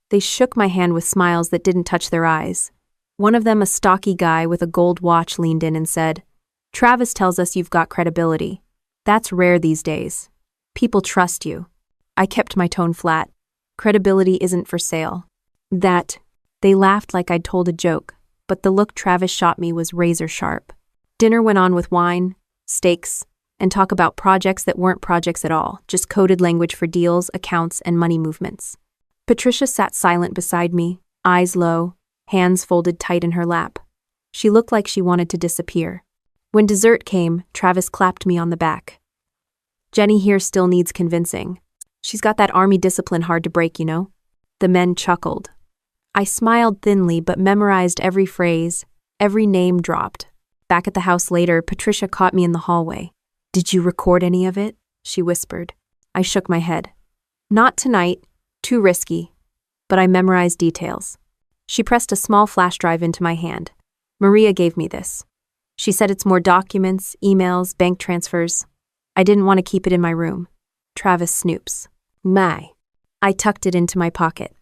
They shook my hand with smiles that didn't touch their eyes. One of them, a stocky guy with a gold watch, leaned in and said, "Travis tells us you've got credibility. That's rare these days. People trust you." I kept my tone flat. Credibility isn't for sale. They laughed like I'd told a joke, but the look Travis shot me was razor sharp. Dinner went on with wine, steaks, and talk about projects that weren't projects at all, just coded language for deals, accounts, and money movements. Patricia sat silent beside me, eyes low, hands folded tight in her lap. She looked like she wanted to disappear. When dessert came, Travis clapped me on the back. "Jenny here still needs convincing. She's got that Army discipline hard to break, you know?" The men chuckled. I smiled thinly but memorized every phrase, every name dropped. Back at the house later, Patricia caught me in the hallway. "Did you record any of it?" she whispered. I shook my head. "Not tonight. Too risky. But I memorized details." She pressed a small flash drive into my hand. "Maria gave me this. She said it's more documents, emails, bank transfers. I didn't want to keep it in my room." Travis snoops. I tucked it into my pocket.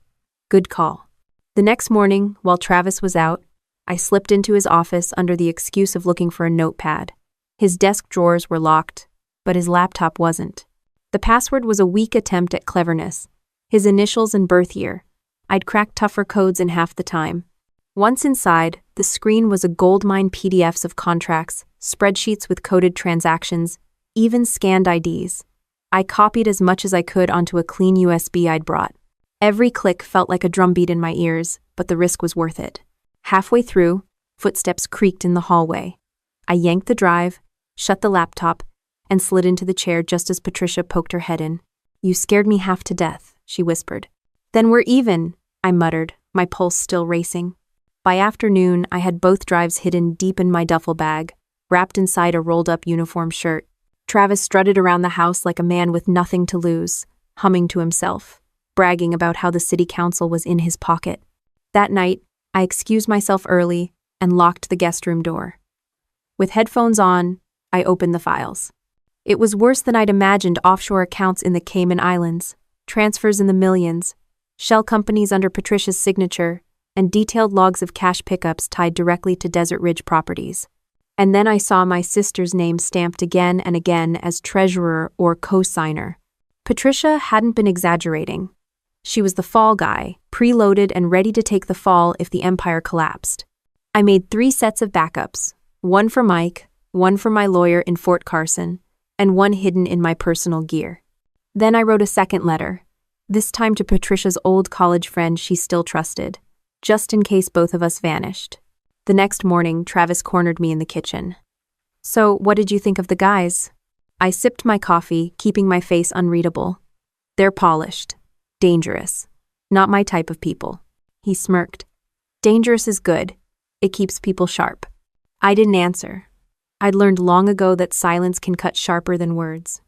Good call. The next morning, while Travis was out, I slipped into his office under the excuse of looking for a notepad. His desk drawers were locked, but his laptop wasn't. The password was a weak attempt at cleverness. His initials and birth year. I'd cracked tougher codes in half the time. Once inside, the screen was a goldmine: PDFs of contracts, spreadsheets with coded transactions, even scanned IDs. I copied as much as I could onto a clean USB I'd brought. Every click felt like a drumbeat in my ears, but the risk was worth it. Halfway through, footsteps creaked in the hallway. I yanked the drive, shut the laptop, and slid into the chair just as Patricia poked her head in. "You scared me half to death," she whispered. "Then we're even," I muttered, my pulse still racing. By afternoon, I had both drives hidden deep in my duffel bag, wrapped inside a rolled-up uniform shirt. Travis strutted around the house like a man with nothing to lose, humming to himself, bragging about how the city council was in his pocket. That night, I excused myself early and locked the guest room door. With headphones on, I opened the files. It was worse than I'd imagined: offshore accounts in the Cayman Islands, transfers in the millions, shell companies under Patricia's signature, and detailed logs of cash pickups tied directly to Desert Ridge properties. And then I saw my sister's name stamped again and again as treasurer or co-signer. Patricia hadn't been exaggerating. She was the fall guy, preloaded and ready to take the fall if the empire collapsed. I made 3 sets of backups, one for Mike, one for my lawyer in Fort Carson, and one hidden in my personal gear. Then I wrote a second letter, this time to Patricia's old college friend she still trusted, just in case both of us vanished. The next morning, Travis cornered me in the kitchen. "So, what did you think of the guys?" I sipped my coffee, keeping my face unreadable. "They're polished. Dangerous. Not my type of people." He smirked. "Dangerous is good. It keeps people sharp." I didn't answer. I'd learned long ago that silence can cut sharper than words.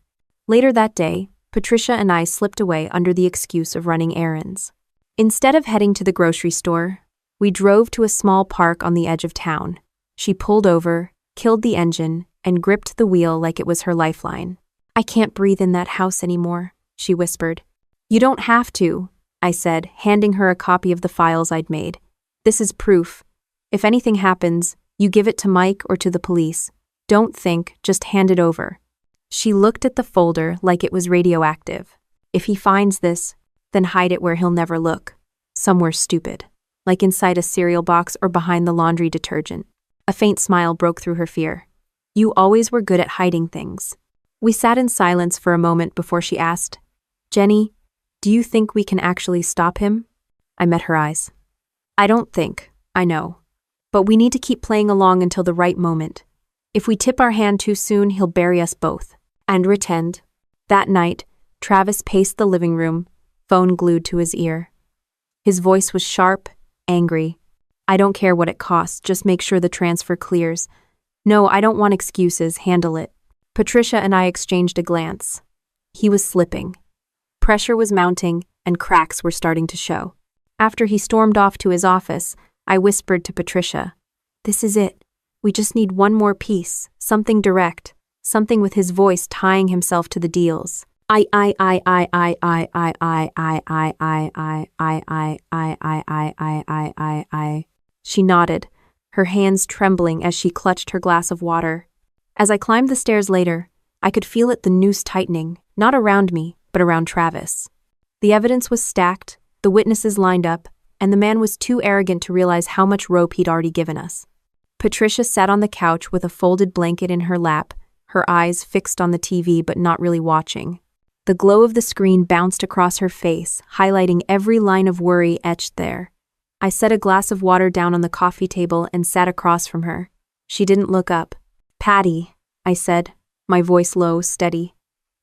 Later that day, Patricia and I slipped away under the excuse of running errands. Instead of heading to the grocery store, we drove to a small park on the edge of town. She pulled over, killed the engine, and gripped the wheel like it was her lifeline. "I can't breathe in that house anymore," she whispered. "You don't have to," I said, handing her a copy of the files I'd made. "This is proof. If anything happens, you give it to Mike or to the police. Don't think, just hand it over." She looked at the folder like it was radioactive. "If he finds this, then hide it where he'll never look. Somewhere stupid. Like inside a cereal box or behind the laundry detergent." A faint smile broke through her fear. "You always were good at hiding things." We sat in silence for a moment before she asked, "Jenny, do you think we can actually stop him?" I met her eyes. "I don't think, I know. But we need to keep playing along until the right moment. If we tip our hand too soon, he'll bury us both." And retend. That night, Travis paced the living room, phone glued to his ear. His voice was sharp, angry. "I don't care what it costs, just make sure the transfer clears. No, I don't want excuses, handle it." Patricia and I exchanged a glance. He was slipping. Pressure was mounting, and cracks were starting to show. After he stormed off to his office, I whispered to Patricia, "This is it. We just need one more piece, something direct, something with his voice tying himself to the deals." She nodded, her hands trembling as she clutched her glass of water. As I climbed the stairs later, I could feel the noose tightening, not around me, but around Travis. The evidence was stacked, the witnesses lined up, and the man was too arrogant to realize how much rope he'd already given us. Patricia sat on the couch with a folded blanket in her lap, her eyes fixed on the TV but not really watching. The glow of the screen bounced across her face, highlighting every line of worry etched there. I set a glass of water down on the coffee table and sat across from her. She didn't look up. "Patty," I said, my voice low, steady.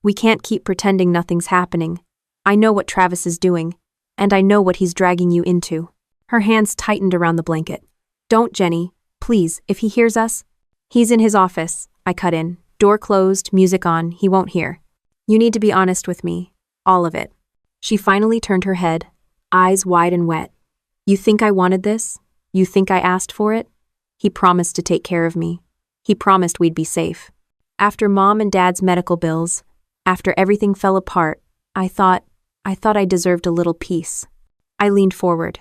"We can't keep pretending nothing's happening. I know what Travis is doing, and I know what he's dragging you into." Her hands tightened around the blanket. "Don't, Jenny. Please, if he hears us." "He's in his office," I cut in. "Door closed, music on, he won't hear. You need to be honest with me. All of it." She finally turned her head, eyes wide and wet. "You think I wanted this? You think I asked for it? He promised to take care of me. He promised we'd be safe. After Mom and Dad's medical bills, after everything fell apart, I thought I deserved a little peace." I leaned forward.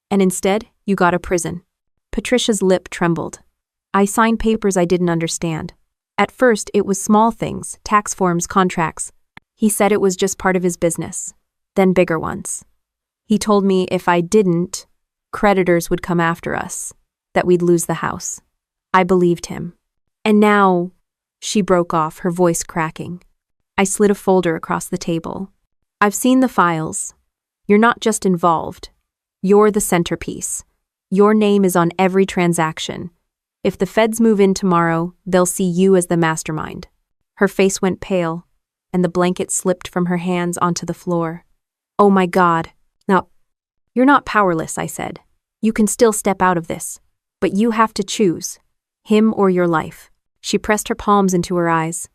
"And instead, you got a prison." Patricia's lip trembled. "I signed papers I didn't understand. At first, it was small things, tax forms, contracts. He said it was just part of his business. Then bigger ones. He told me if I didn't, creditors would come after us, that we'd lose the house. I believed him. And now," she broke off, her voice cracking. I slid a folder across the table. "I've seen the files. You're not just involved. You're the centerpiece. Your name is on every transaction. If the feds move in tomorrow, they'll see you as the mastermind." Her face went pale, and the blanket slipped from her hands onto the floor. "Oh my God. Now, you're not powerless," I said. "You can still step out of this. But you have to choose. Him or your life." She pressed her palms into her eyes.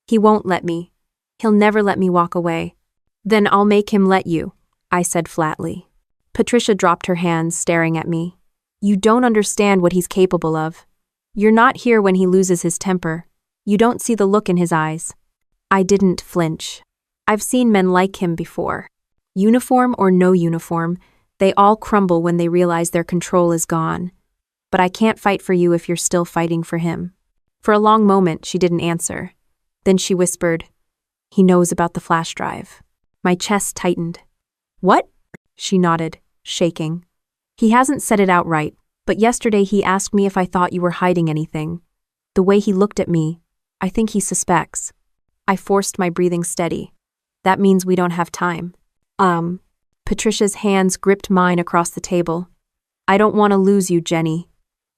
"He won't let me. He'll never let me walk away." "Then I'll make him let you," I said flatly. Patricia dropped her hands, staring at me. "You don't understand what he's capable of. You're not here when he loses his temper. You don't see the look in his eyes." I didn't flinch. I've seen men like him before. Uniform or no uniform, They all crumble when they realize their control is gone. But I can't fight for you if you're still fighting for him. For a long moment, she didn't answer. Then she whispered, "He knows about the flash drive." My chest tightened. "What?" She nodded, shaking. "He hasn't said it outright, but yesterday he asked me if I thought you were hiding anything. The way he looked at me, I think he suspects." I forced my breathing steady. "That means we don't have time." Patricia's hands gripped mine across the table. "I don't want to lose you, Jenny.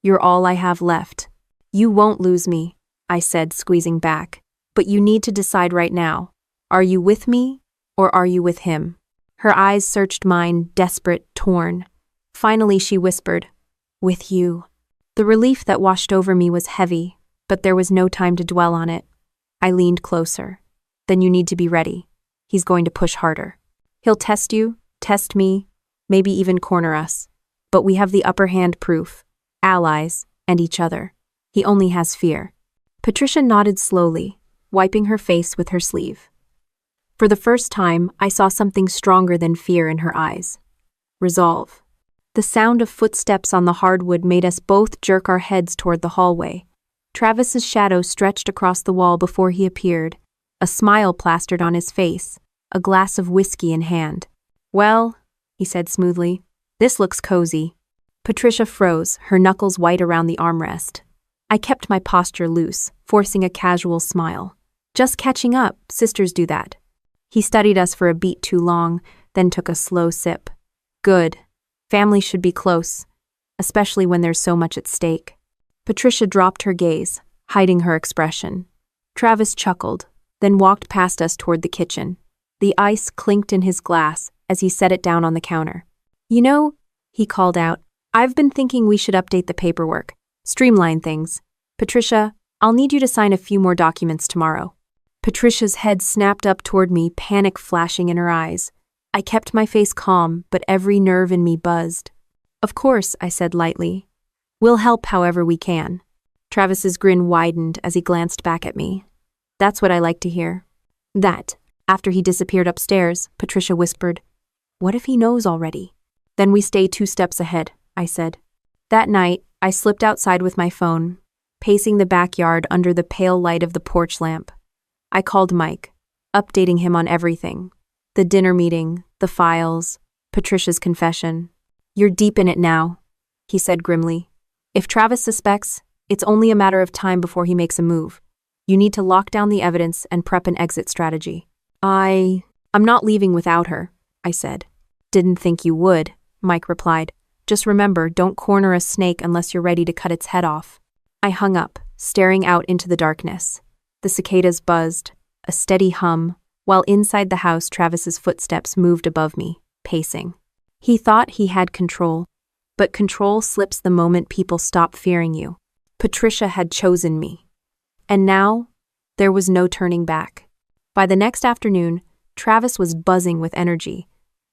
You're all I have left." "You won't lose me," I said, squeezing back. "But you need to decide right now. Are you with me, or are you with him?" Her eyes searched mine, desperate, torn. Finally, she whispered, "With you." The relief that washed over me was heavy, but there was no time to dwell on it. I leaned closer. "Then you need to be ready. He's going to push harder. He'll test you, test me, maybe even corner us. But we have the upper hand proof, allies, and each other. He only has fear." Patricia nodded slowly, wiping her face with her sleeve. For the first time, I saw something stronger than fear in her eyes. Resolve. The sound of footsteps on the hardwood made us both jerk our heads toward the hallway. Travis's shadow stretched across the wall before he appeared, a smile plastered on his face, a glass of whiskey in hand. "Well," he said smoothly, "this looks cozy." Patricia froze, her knuckles white around the armrest. I kept my posture loose, forcing a casual smile. "Just catching up, sisters do that." He studied us for a beat too long, then took a slow sip. "Good. Family should be close, especially when there's so much at stake." Patricia dropped her gaze, hiding her expression. Travis chuckled, then walked past us toward the kitchen. The ice clinked in his glass as he set it down on the counter. "You know," he called out, "I've been thinking we should update the paperwork, streamline things. Patricia, I'll need you to sign a few more documents tomorrow." Patricia's head snapped up toward me, panic flashing in her eyes. I kept my face calm, but every nerve in me buzzed. "Of course," I said lightly. "We'll help however we can." Travis's grin widened as he glanced back at me. "That's what I like to hear." That, after he disappeared upstairs, Patricia whispered, "What if he knows already?" "Then we stay 2 steps ahead," I said. That night, I slipped outside with my phone, pacing the backyard under the pale light of the porch lamp. I called Mike, updating him on everything. The dinner meeting, the files, Patricia's confession. "You're deep in it now," he said grimly. "If Travis suspects, it's only a matter of time before he makes a move. You need to lock down the evidence and prep an exit strategy." I'm not leaving without her," I said. "Didn't think you would," Mike replied. "Just remember, don't corner a snake unless you're ready to cut its head off." I hung up, staring out into the darkness. The cicadas buzzed, a steady hum, while inside the house Travis's footsteps moved above me, pacing. He thought he had control, but control slips the moment people stop fearing you. Patricia had chosen me. And now, there was no turning back. By the next afternoon, Travis was buzzing with energy,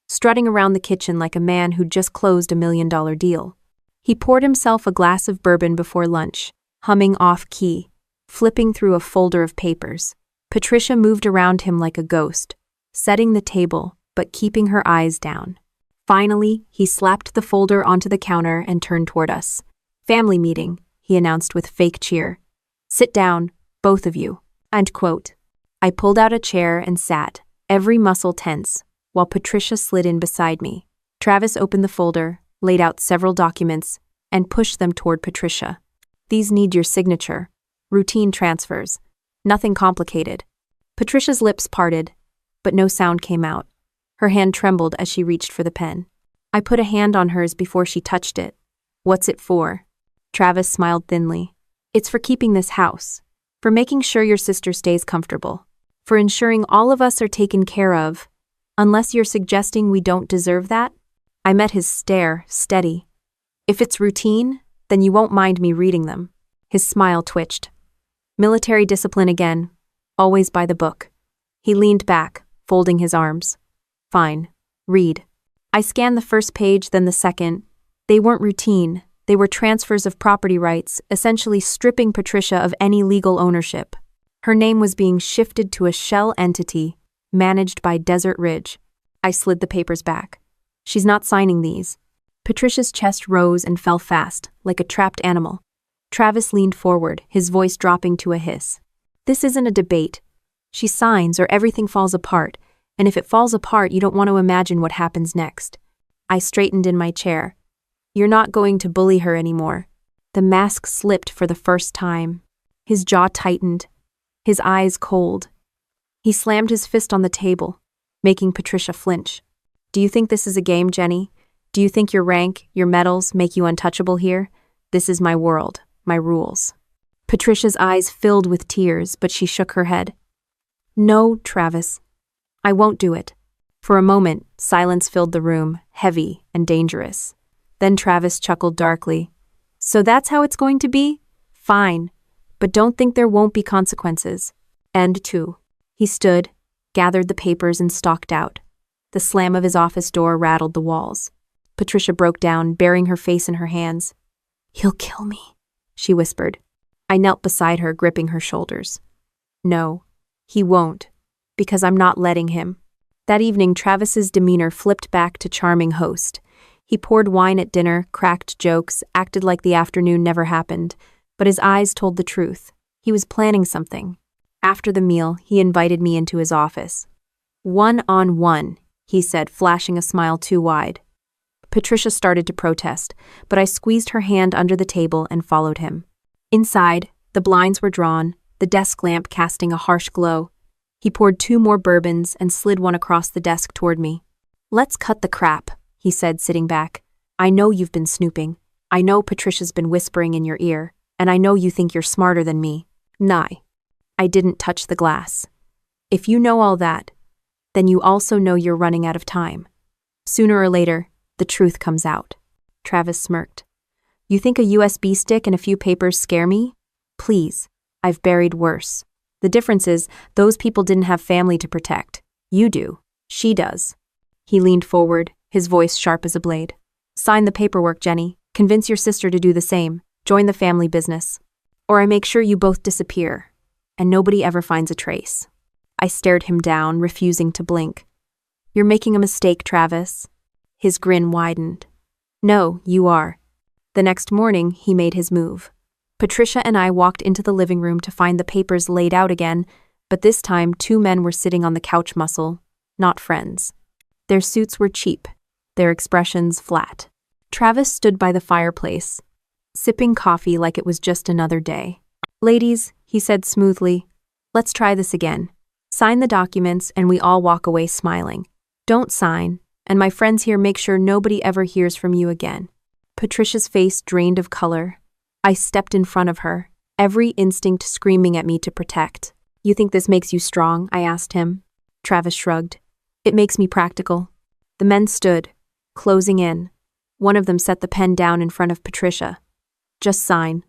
strutting around the kitchen like a man who'd just closed $1 million deal. He poured himself a glass of bourbon before lunch, humming off-key, flipping through a folder of papers. Patricia moved around him like a ghost, setting the table, but keeping her eyes down. Finally, he slapped the folder onto the counter and turned toward us. "Family meeting," he announced with fake cheer. "Sit down, both of you." End quote. I pulled out a chair and sat, every muscle tense, while Patricia slid in beside me. Travis opened the folder, laid out several documents, and pushed them toward Patricia. "These need your signature. Routine transfers. Nothing complicated." Patricia's lips parted, but no sound came out. Her hand trembled as she reached for the pen. I put a hand on hers before she touched it. "What's it for?" Travis smiled thinly. "It's for keeping this house. For making sure your sister stays comfortable. For ensuring all of us are taken care of. Unless you're suggesting we don't deserve that?" I met his stare, steady. "If it's routine, then you won't mind me reading them." His smile twitched. "Military discipline again. Always by the book." He leaned back, folding his arms. "Fine. Read." I scanned the first page, then the second. They weren't routine. They were transfers of property rights, essentially stripping Patricia of any legal ownership. Her name was being shifted to a shell entity, managed by Desert Ridge. I slid the papers back. She's not signing these. Patricia's chest rose and fell fast, like a trapped animal. Travis leaned forward, his voice dropping to a hiss. This isn't a debate. She signs or everything falls apart, and if it falls apart, you don't want to imagine what happens next. I straightened in my chair. You're not going to bully her anymore. The mask slipped for the first time. His jaw tightened, his eyes cold. He slammed his fist on the table, making Patricia flinch. Do you think this is a game, Jenny? Do you think your rank, your medals, make you untouchable here? This is my world, my rules. Patricia's eyes filled with tears, but she shook her head. No, Travis. I won't do it. For a moment, silence filled the room, heavy and dangerous. Then Travis chuckled darkly. So that's how it's going to be? Fine. But don't think there won't be consequences. And two. He stood, gathered the papers, and stalked out. The slam of his office door rattled the walls. Patricia broke down, burying her face in her hands. He'll kill me, she whispered. I knelt beside her, gripping her shoulders. No, he won't, because I'm not letting him. That evening, Travis's demeanor flipped back to charming host. He poured wine at dinner, cracked jokes, acted like the afternoon never happened, but his eyes told the truth. He was planning something. After the meal, he invited me into his office. One-on-one, he said, flashing a smile too wide. Patricia started to protest, but I squeezed her hand under the table and followed him. Inside, the blinds were drawn, the desk lamp casting a harsh glow. He poured 2 more bourbons and slid one across the desk toward me. Let's cut the crap, he said, sitting back. I know you've been snooping. I know Patricia's been whispering in your ear, and I know you think you're smarter than me. Nah. I didn't touch the glass. If you know all that, then you also know you're running out of time. Sooner or later, the truth comes out. Travis smirked. You think a USB stick and a few papers scare me? Please, I've buried worse. The difference is, those people didn't have family to protect. You do. She does. He leaned forward, his voice sharp as a blade. Sign the paperwork, Jenny. Convince your sister to do the same. Join the family business. Or I make sure you both disappear, and nobody ever finds a trace. I stared him down, refusing to blink. You're making a mistake, Travis. His grin widened. No, you are. The next morning, he made his move. Patricia and I walked into the living room to find the papers laid out again, but this time 2 men were sitting on the couch muscle, not friends. Their suits were cheap, their expressions flat. Travis stood by the fireplace, sipping coffee like it was just another day. Ladies, he said smoothly, let's try this again. Sign the documents and we all walk away smiling. Don't sign, and my friends here make sure nobody ever hears from you again. Patricia's face drained of color. I stepped in front of her, every instinct screaming at me to protect. You think this makes you strong? I asked him. Travis shrugged. It makes me practical. The men stood, closing in. One of them set the pen down in front of Patricia. Just sign,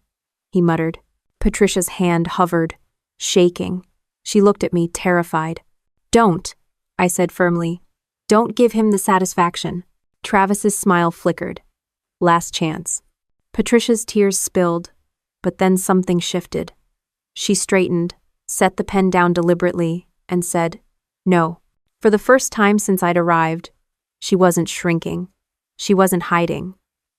he muttered. Patricia's hand hovered, shaking. She looked at me, terrified. Don't, I said firmly. Don't give him the satisfaction. Travis's smile flickered. Last chance. Patricia's tears spilled, but then something shifted. She straightened, set the pen down deliberately, and said, no. For the first time since I'd arrived, she wasn't shrinking. She wasn't hiding.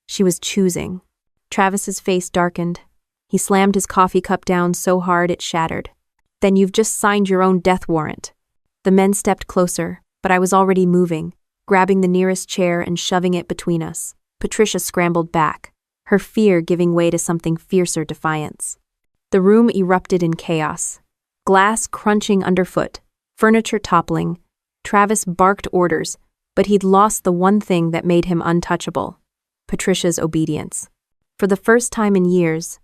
She was choosing. Travis's face darkened. He slammed his coffee cup down so hard it shattered. Then you've just signed your own death warrant. The men stepped closer, but I was already moving, grabbing the nearest chair and shoving it between us. Patricia scrambled back, her fear giving way to something fiercer defiance. The room erupted in chaos. Glass crunching underfoot, furniture toppling. Travis barked orders, but he'd lost the one thing that made him untouchable: Patricia's obedience. For the first time in years,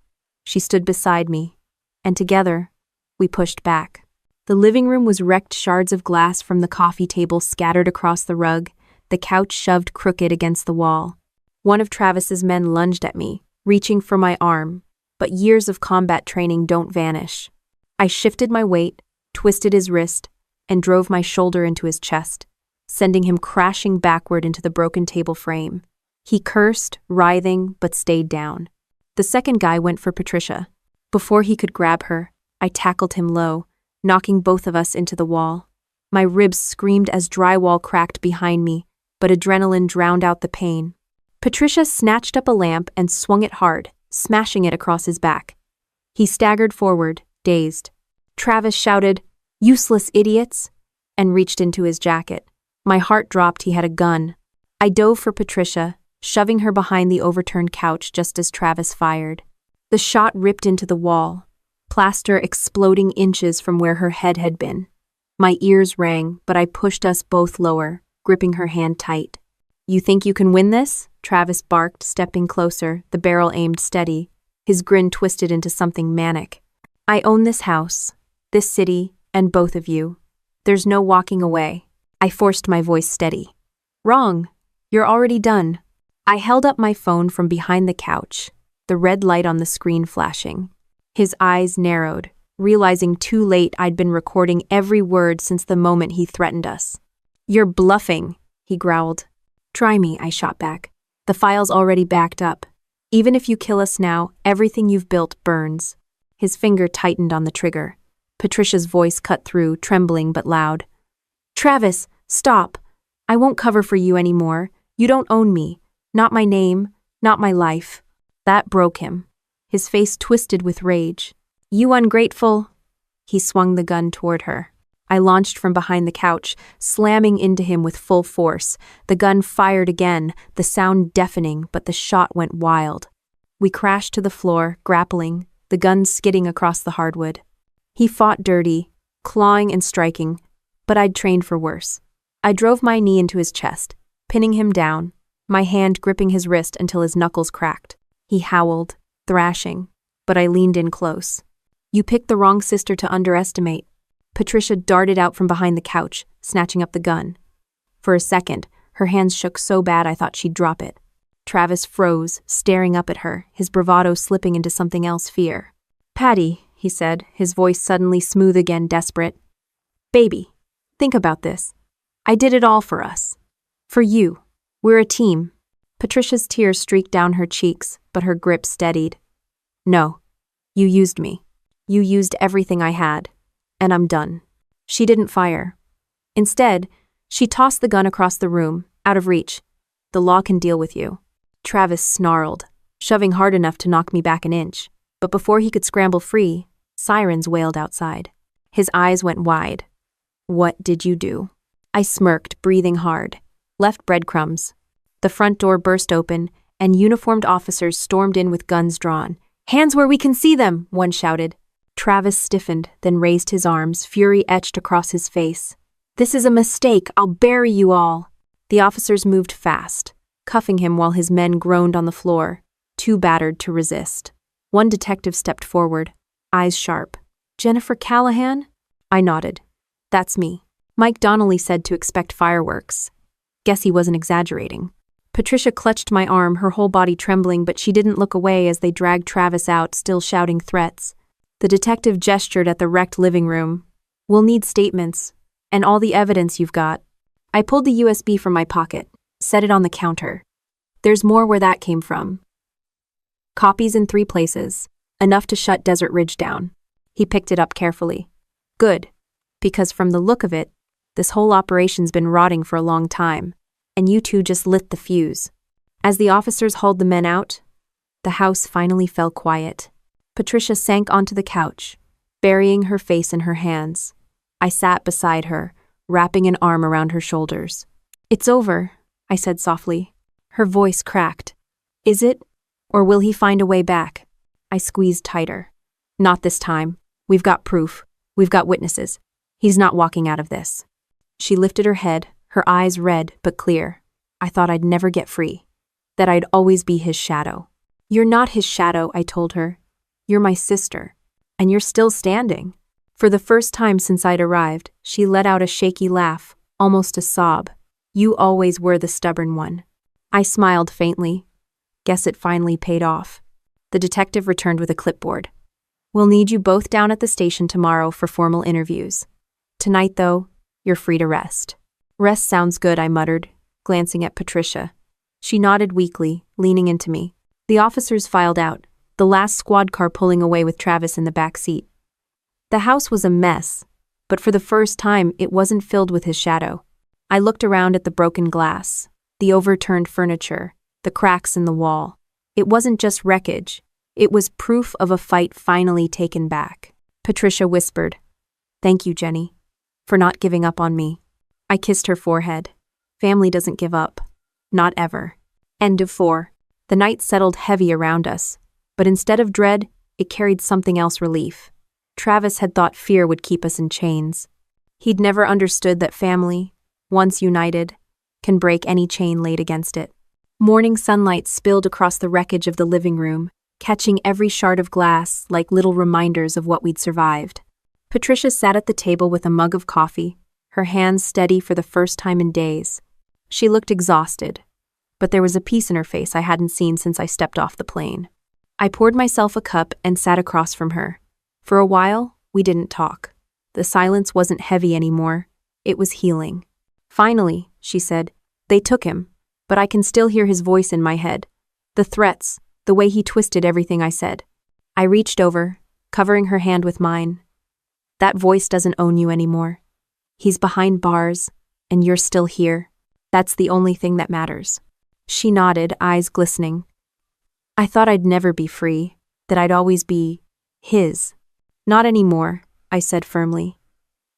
she stood beside me, and together, we pushed back. The living room was wrecked, shards of glass from the coffee table scattered across the rug, the couch shoved crooked against the wall. One of Travis's men lunged at me, reaching for my arm, but years of combat training don't vanish. I shifted my weight, twisted his wrist, and drove my shoulder into his chest, sending him crashing backward into the broken table frame. He cursed, writhing, but stayed down. The second guy went for Patricia. Before he could grab her, I tackled him low, knocking both of us into the wall. My ribs screamed as drywall cracked behind me, but adrenaline drowned out the pain. Patricia snatched up a lamp and swung it hard, smashing it across his back. He staggered forward, dazed. Travis shouted, "Useless idiots!" and reached into his jacket. My heart dropped. He had a gun. I dove for Patricia, shoving her behind the overturned couch just as Travis fired. The shot ripped into the wall, plaster exploding inches from where her head had been. My ears rang, but I pushed us both lower, gripping her hand tight. "You think you can win this?" Travis barked, stepping closer, the barrel aimed steady, his grin twisted into something manic. "I own this house, this city, and both of you. There's no walking away." I forced my voice steady. "Wrong. You're already done." I held up my phone from behind the couch, the red light on the screen flashing. His eyes narrowed, realizing too late I'd been recording every word since the moment he threatened us. "You're bluffing," he growled. "Try me," I shot back. "The file's already backed up. Even if you kill us now, everything you've built burns." His finger tightened on the trigger. Patricia's voice cut through, trembling but loud. "Travis, stop. I won't cover for you anymore. You don't own me. Not my name, not my life." That broke him. His face twisted with rage. "You ungrateful." He swung the gun toward her. I launched from behind the couch, slamming into him with full force. The gun fired again, the sound deafening, but the shot went wild. We crashed to the floor, grappling, the gun skidding across the hardwood. He fought dirty, clawing and striking, but I'd trained for worse. I drove my knee into his chest, pinning him down, my hand gripping his wrist until his knuckles cracked. He howled, thrashing, but I leaned in close. "You picked the wrong sister to underestimate." Patricia darted out from behind the couch, snatching up the gun. For a second, her hands shook so bad I thought she'd drop it. Travis froze, staring up at her, his bravado slipping into something else, fear. "Patty," he said, his voice suddenly smooth again, desperate. "Baby, think about this. I did it all for us. For you. We're a team." Patricia's tears streaked down her cheeks, but her grip steadied. "No. You used me. You used everything I had. And I'm done." She didn't fire. Instead, she tossed the gun across the room, out of reach. "The law can deal with you." Travis snarled, shoving hard enough to knock me back an inch. But before he could scramble free, sirens wailed outside. His eyes went wide. "What did you do?" I smirked, breathing hard. "Left breadcrumbs." The front door burst open, and uniformed officers stormed in with guns drawn. "Hands where we can see them!" one shouted. Travis stiffened, then raised his arms, fury etched across his face. "This is a mistake. I'll bury you all." The officers moved fast, cuffing him while his men groaned on the floor, too battered to resist. One detective stepped forward, eyes sharp. "Jennifer Callahan?" I nodded. "That's me." Mike Donnelly said to expect fireworks. Guess he wasn't exaggerating. Patricia clutched my arm, her whole body trembling, but she didn't look away as they dragged Travis out, still shouting threats. The detective gestured at the wrecked living room. "We'll need statements, and all the evidence you've got." I pulled the USB from my pocket, set it on the counter. "There's more where that came from. Copies in 3 places, enough to shut Desert Ridge down." He picked it up carefully. "Good, because from the look of it, this whole operation's been rotting for a long time, and you two just lit the fuse." As the officers hauled the men out, the house finally fell quiet. Patricia sank onto the couch, burying her face in her hands. I sat beside her, wrapping an arm around her shoulders. "It's over," I said softly. Her voice cracked. "Is it? Or will he find a way back?" I squeezed tighter. "Not this time. We've got proof. We've got witnesses. He's not walking out of this." She lifted her head, her eyes red but clear. I thought I'd never get free, that I'd always be his shadow. "You're not his shadow," I told her. "You're my sister, and you're still standing." For the first time since I'd arrived, she let out a shaky laugh, almost a sob. "You always were the stubborn one." I smiled faintly. Guess it finally paid off. The detective returned with a clipboard. "We'll need you both down at the station tomorrow for formal interviews. Tonight, though, you're free to rest." "Rest sounds good," I muttered, glancing at Patricia. She nodded weakly, leaning into me. The officers filed out, the last squad car pulling away with Travis in the back seat. The house was a mess, but for the first time it wasn't filled with his shadow. I looked around at the broken glass, the overturned furniture, the cracks in the wall. It wasn't just wreckage. It was proof of a fight finally taken back. Patricia whispered, "Thank you, Jenny, for not giving up on me." I kissed her forehead. Family doesn't give up. Not ever. End of 4. The night settled heavy around us, but instead of dread, it carried something else: relief. Travis had thought fear would keep us in chains. He'd never understood that family, once united, can break any chain laid against it. Morning sunlight spilled across the wreckage of the living room, catching every shard of glass like little reminders of what we'd survived. Patricia sat at the table with a mug of coffee, her hands steady for the first time in days. She looked exhausted, but there was a peace in her face I hadn't seen since I stepped off the plane. I poured myself a cup and sat across from her. For a while, we didn't talk. The silence wasn't heavy anymore. It was healing. "Finally," she said, "they took him, but I can still hear his voice in my head. The threats, the way he twisted everything I said." I reached over, covering her hand with mine. "That voice doesn't own you anymore. He's behind bars, and you're still here. That's the only thing that matters." She nodded, eyes glistening. "I thought I'd never be free, that I'd always be his." "Not anymore," I said firmly.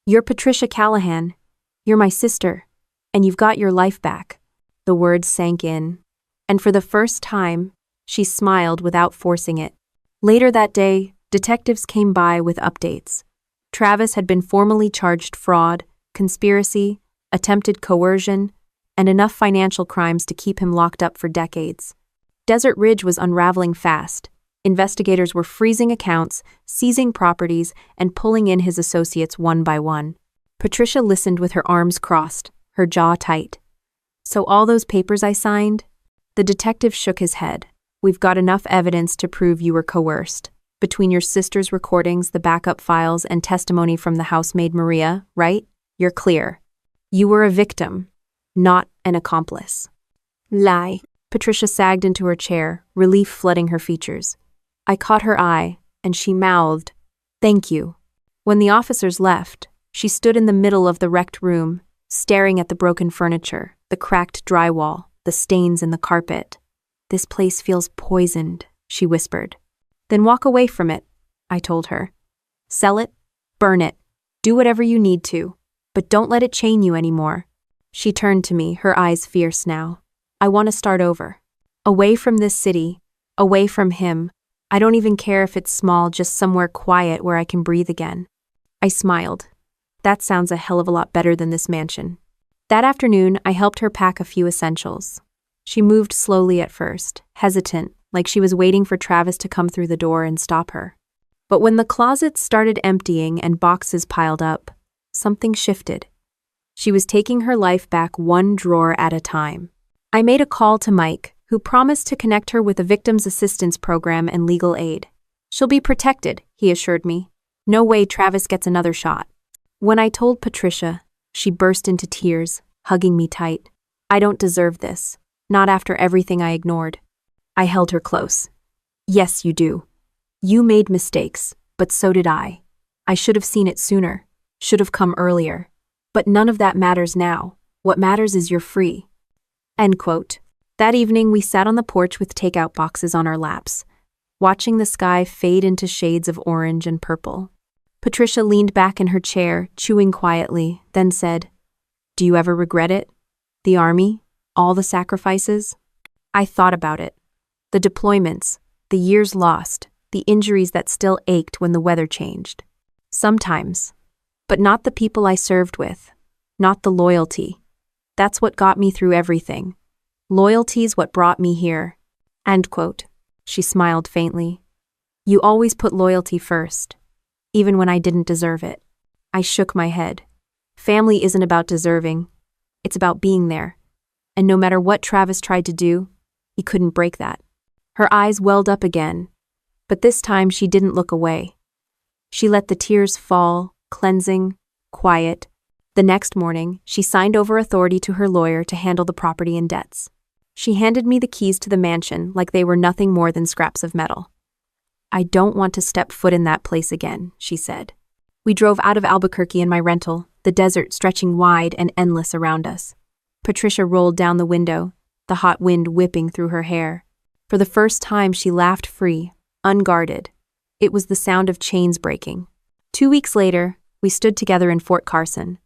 "You're Patricia Callahan. You're my sister, and you've got your life back." The words sank in, and for the first time, she smiled without forcing it. Later that day, detectives came by with updates. Travis had been formally charged fraud, conspiracy, attempted coercion, and enough financial crimes to keep him locked up for decades. Desert Ridge was unraveling fast. Investigators were freezing accounts, seizing properties, and pulling in his associates one by one. Patricia listened with her arms crossed, her jaw tight. "So all those papers I signed?" The detective shook his head. "We've got enough evidence to prove you were coerced. Between your sister's recordings, the backup files, and testimony from the housemaid Maria, right? You're clear. You were a victim, not an accomplice." "Lie." Patricia sagged into her chair, relief flooding her features. I caught her eye, and she mouthed, "Thank you." When the officers left, she stood in the middle of the wrecked room, staring at the broken furniture, the cracked drywall, the stains in the carpet. "This place feels poisoned," she whispered. "Then walk away from it," I told her. "Sell it, burn it, do whatever you need to, but don't let it chain you anymore." She turned to me, her eyes fierce now. "I want to start over. Away from this city, away from him. I don't even care if it's small, just somewhere quiet where I can breathe again." I smiled. "That sounds a hell of a lot better than this mansion." That afternoon, I helped her pack a few essentials. She moved slowly at first, hesitant, like she was waiting for Travis to come through the door and stop her. But when the closets started emptying and boxes piled up, something shifted. She was taking her life back one drawer at a time. I made a call to Mike, who promised to connect her with a victims assistance program and legal aid. "She'll be protected," he assured me. "No way Travis gets another shot." When I told Patricia, she burst into tears, hugging me tight. "I don't deserve this, not after everything I ignored." I held her close. "Yes, you do. You made mistakes, but so did I. I should have seen it sooner, should have come earlier. But none of that matters now. What matters is you're free." End quote. That evening, we sat on the porch with takeout boxes on our laps, watching the sky fade into shades of orange and purple. Patricia leaned back in her chair, chewing quietly, then said, "Do you ever regret it? The army? All the sacrifices?" I thought about it. The deployments, the years lost, the injuries that still ached when the weather changed. Sometimes. But not the people I served with. Not the loyalty. That's what got me through everything. Loyalty's what brought me here. End quote. She smiled faintly. "You always put loyalty first, even when I didn't deserve it." I shook my head. Family isn't about deserving. It's about being there. And no matter what Travis tried to do, he couldn't break that. Her eyes welled up again, but this time she didn't look away. She let the tears fall, cleansing, quiet. The next morning, she signed over authority to her lawyer to handle the property and debts. She handed me the keys to the mansion like they were nothing more than scraps of metal. "I don't want to step foot in that place again," she said. We drove out of Albuquerque in my rental, the desert stretching wide and endless around us. Patricia rolled down the window, the hot wind whipping through her hair. For the first time, she laughed free, unguarded. It was the sound of chains breaking. 2 weeks later, we stood together in Fort Carson,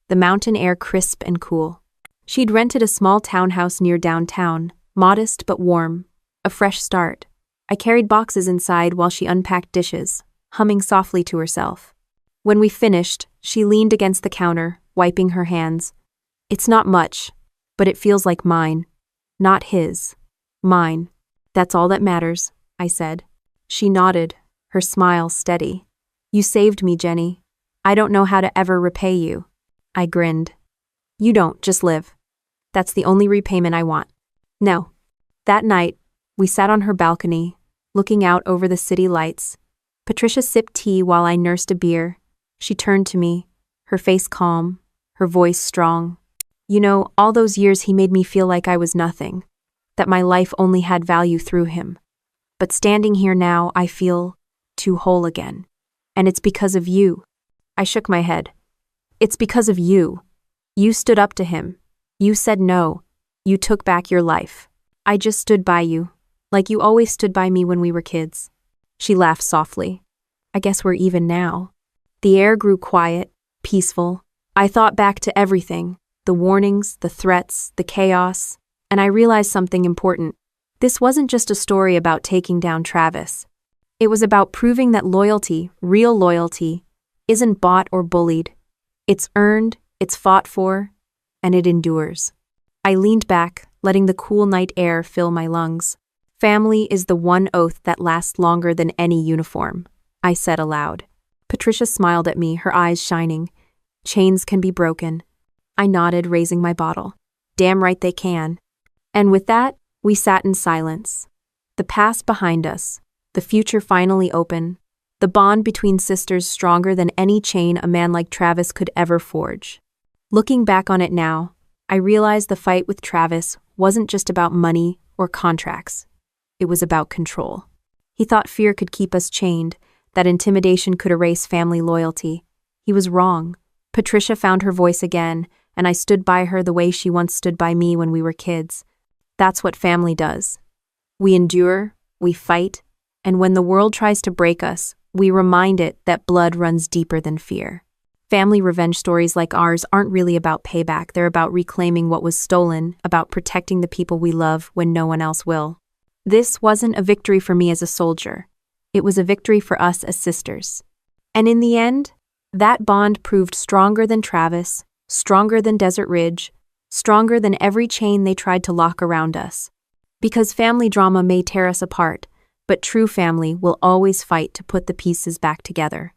the mountain air crisp and cool. She'd rented a small townhouse near downtown, modest but warm, a fresh start. I carried boxes inside while she unpacked dishes, humming softly to herself. When we finished, she leaned against the counter, wiping her hands. "It's not much, but it feels like mine. Not his. Mine. That's all that matters," I said. She nodded, her smile steady. "You saved me, Jenny. I don't know how to ever repay you." I grinned. "You don't, just live. That's the only repayment I want." No. That night, we sat on her balcony, looking out over the city lights. Patricia sipped tea while I nursed a beer. She turned to me, her face calm, her voice strong. "You know, all those years he made me feel like I was nothing, that my life only had value through him. But standing here now, I feel too whole again. And it's because of you." I shook my head. "It's because of you. You stood up to him. You said no. You took back your life. I just stood by you, like you always stood by me when we were kids." She laughed softly. "I guess we're even now." The air grew quiet, peaceful. I thought back to everything, the warnings, the threats, the chaos, and I realized something important. This wasn't just a story about taking down Travis. It was about proving that loyalty, real loyalty, isn't bought or bullied. It's earned, it's fought for, and it endures. I leaned back, letting the cool night air fill my lungs. "Family is the one oath that lasts longer than any uniform," I said aloud. Patricia smiled at me, her eyes shining. "Chains can be broken." I nodded, raising my bottle. "Damn right they can." And with that, we sat in silence. The past behind us, the future finally open, the bond between sisters stronger than any chain a man like Travis could ever forge. Looking back on it now, I realized the fight with Travis wasn't just about money or contracts. It was about control. He thought fear could keep us chained, that intimidation could erase family loyalty. He was wrong. Patricia found her voice again, and I stood by her the way she once stood by me when we were kids. That's what family does. We endure, we fight, and when the world tries to break us, we remind it that blood runs deeper than fear. Family revenge stories like ours aren't really about payback. They're about reclaiming what was stolen, about protecting the people we love when no one else will. This wasn't a victory for me as a soldier. It was a victory for us as sisters. And in the end, that bond proved stronger than Travis, stronger than Desert Ridge, stronger than every chain they tried to lock around us. Because family drama may tear us apart, but true family will always fight to put the pieces back together.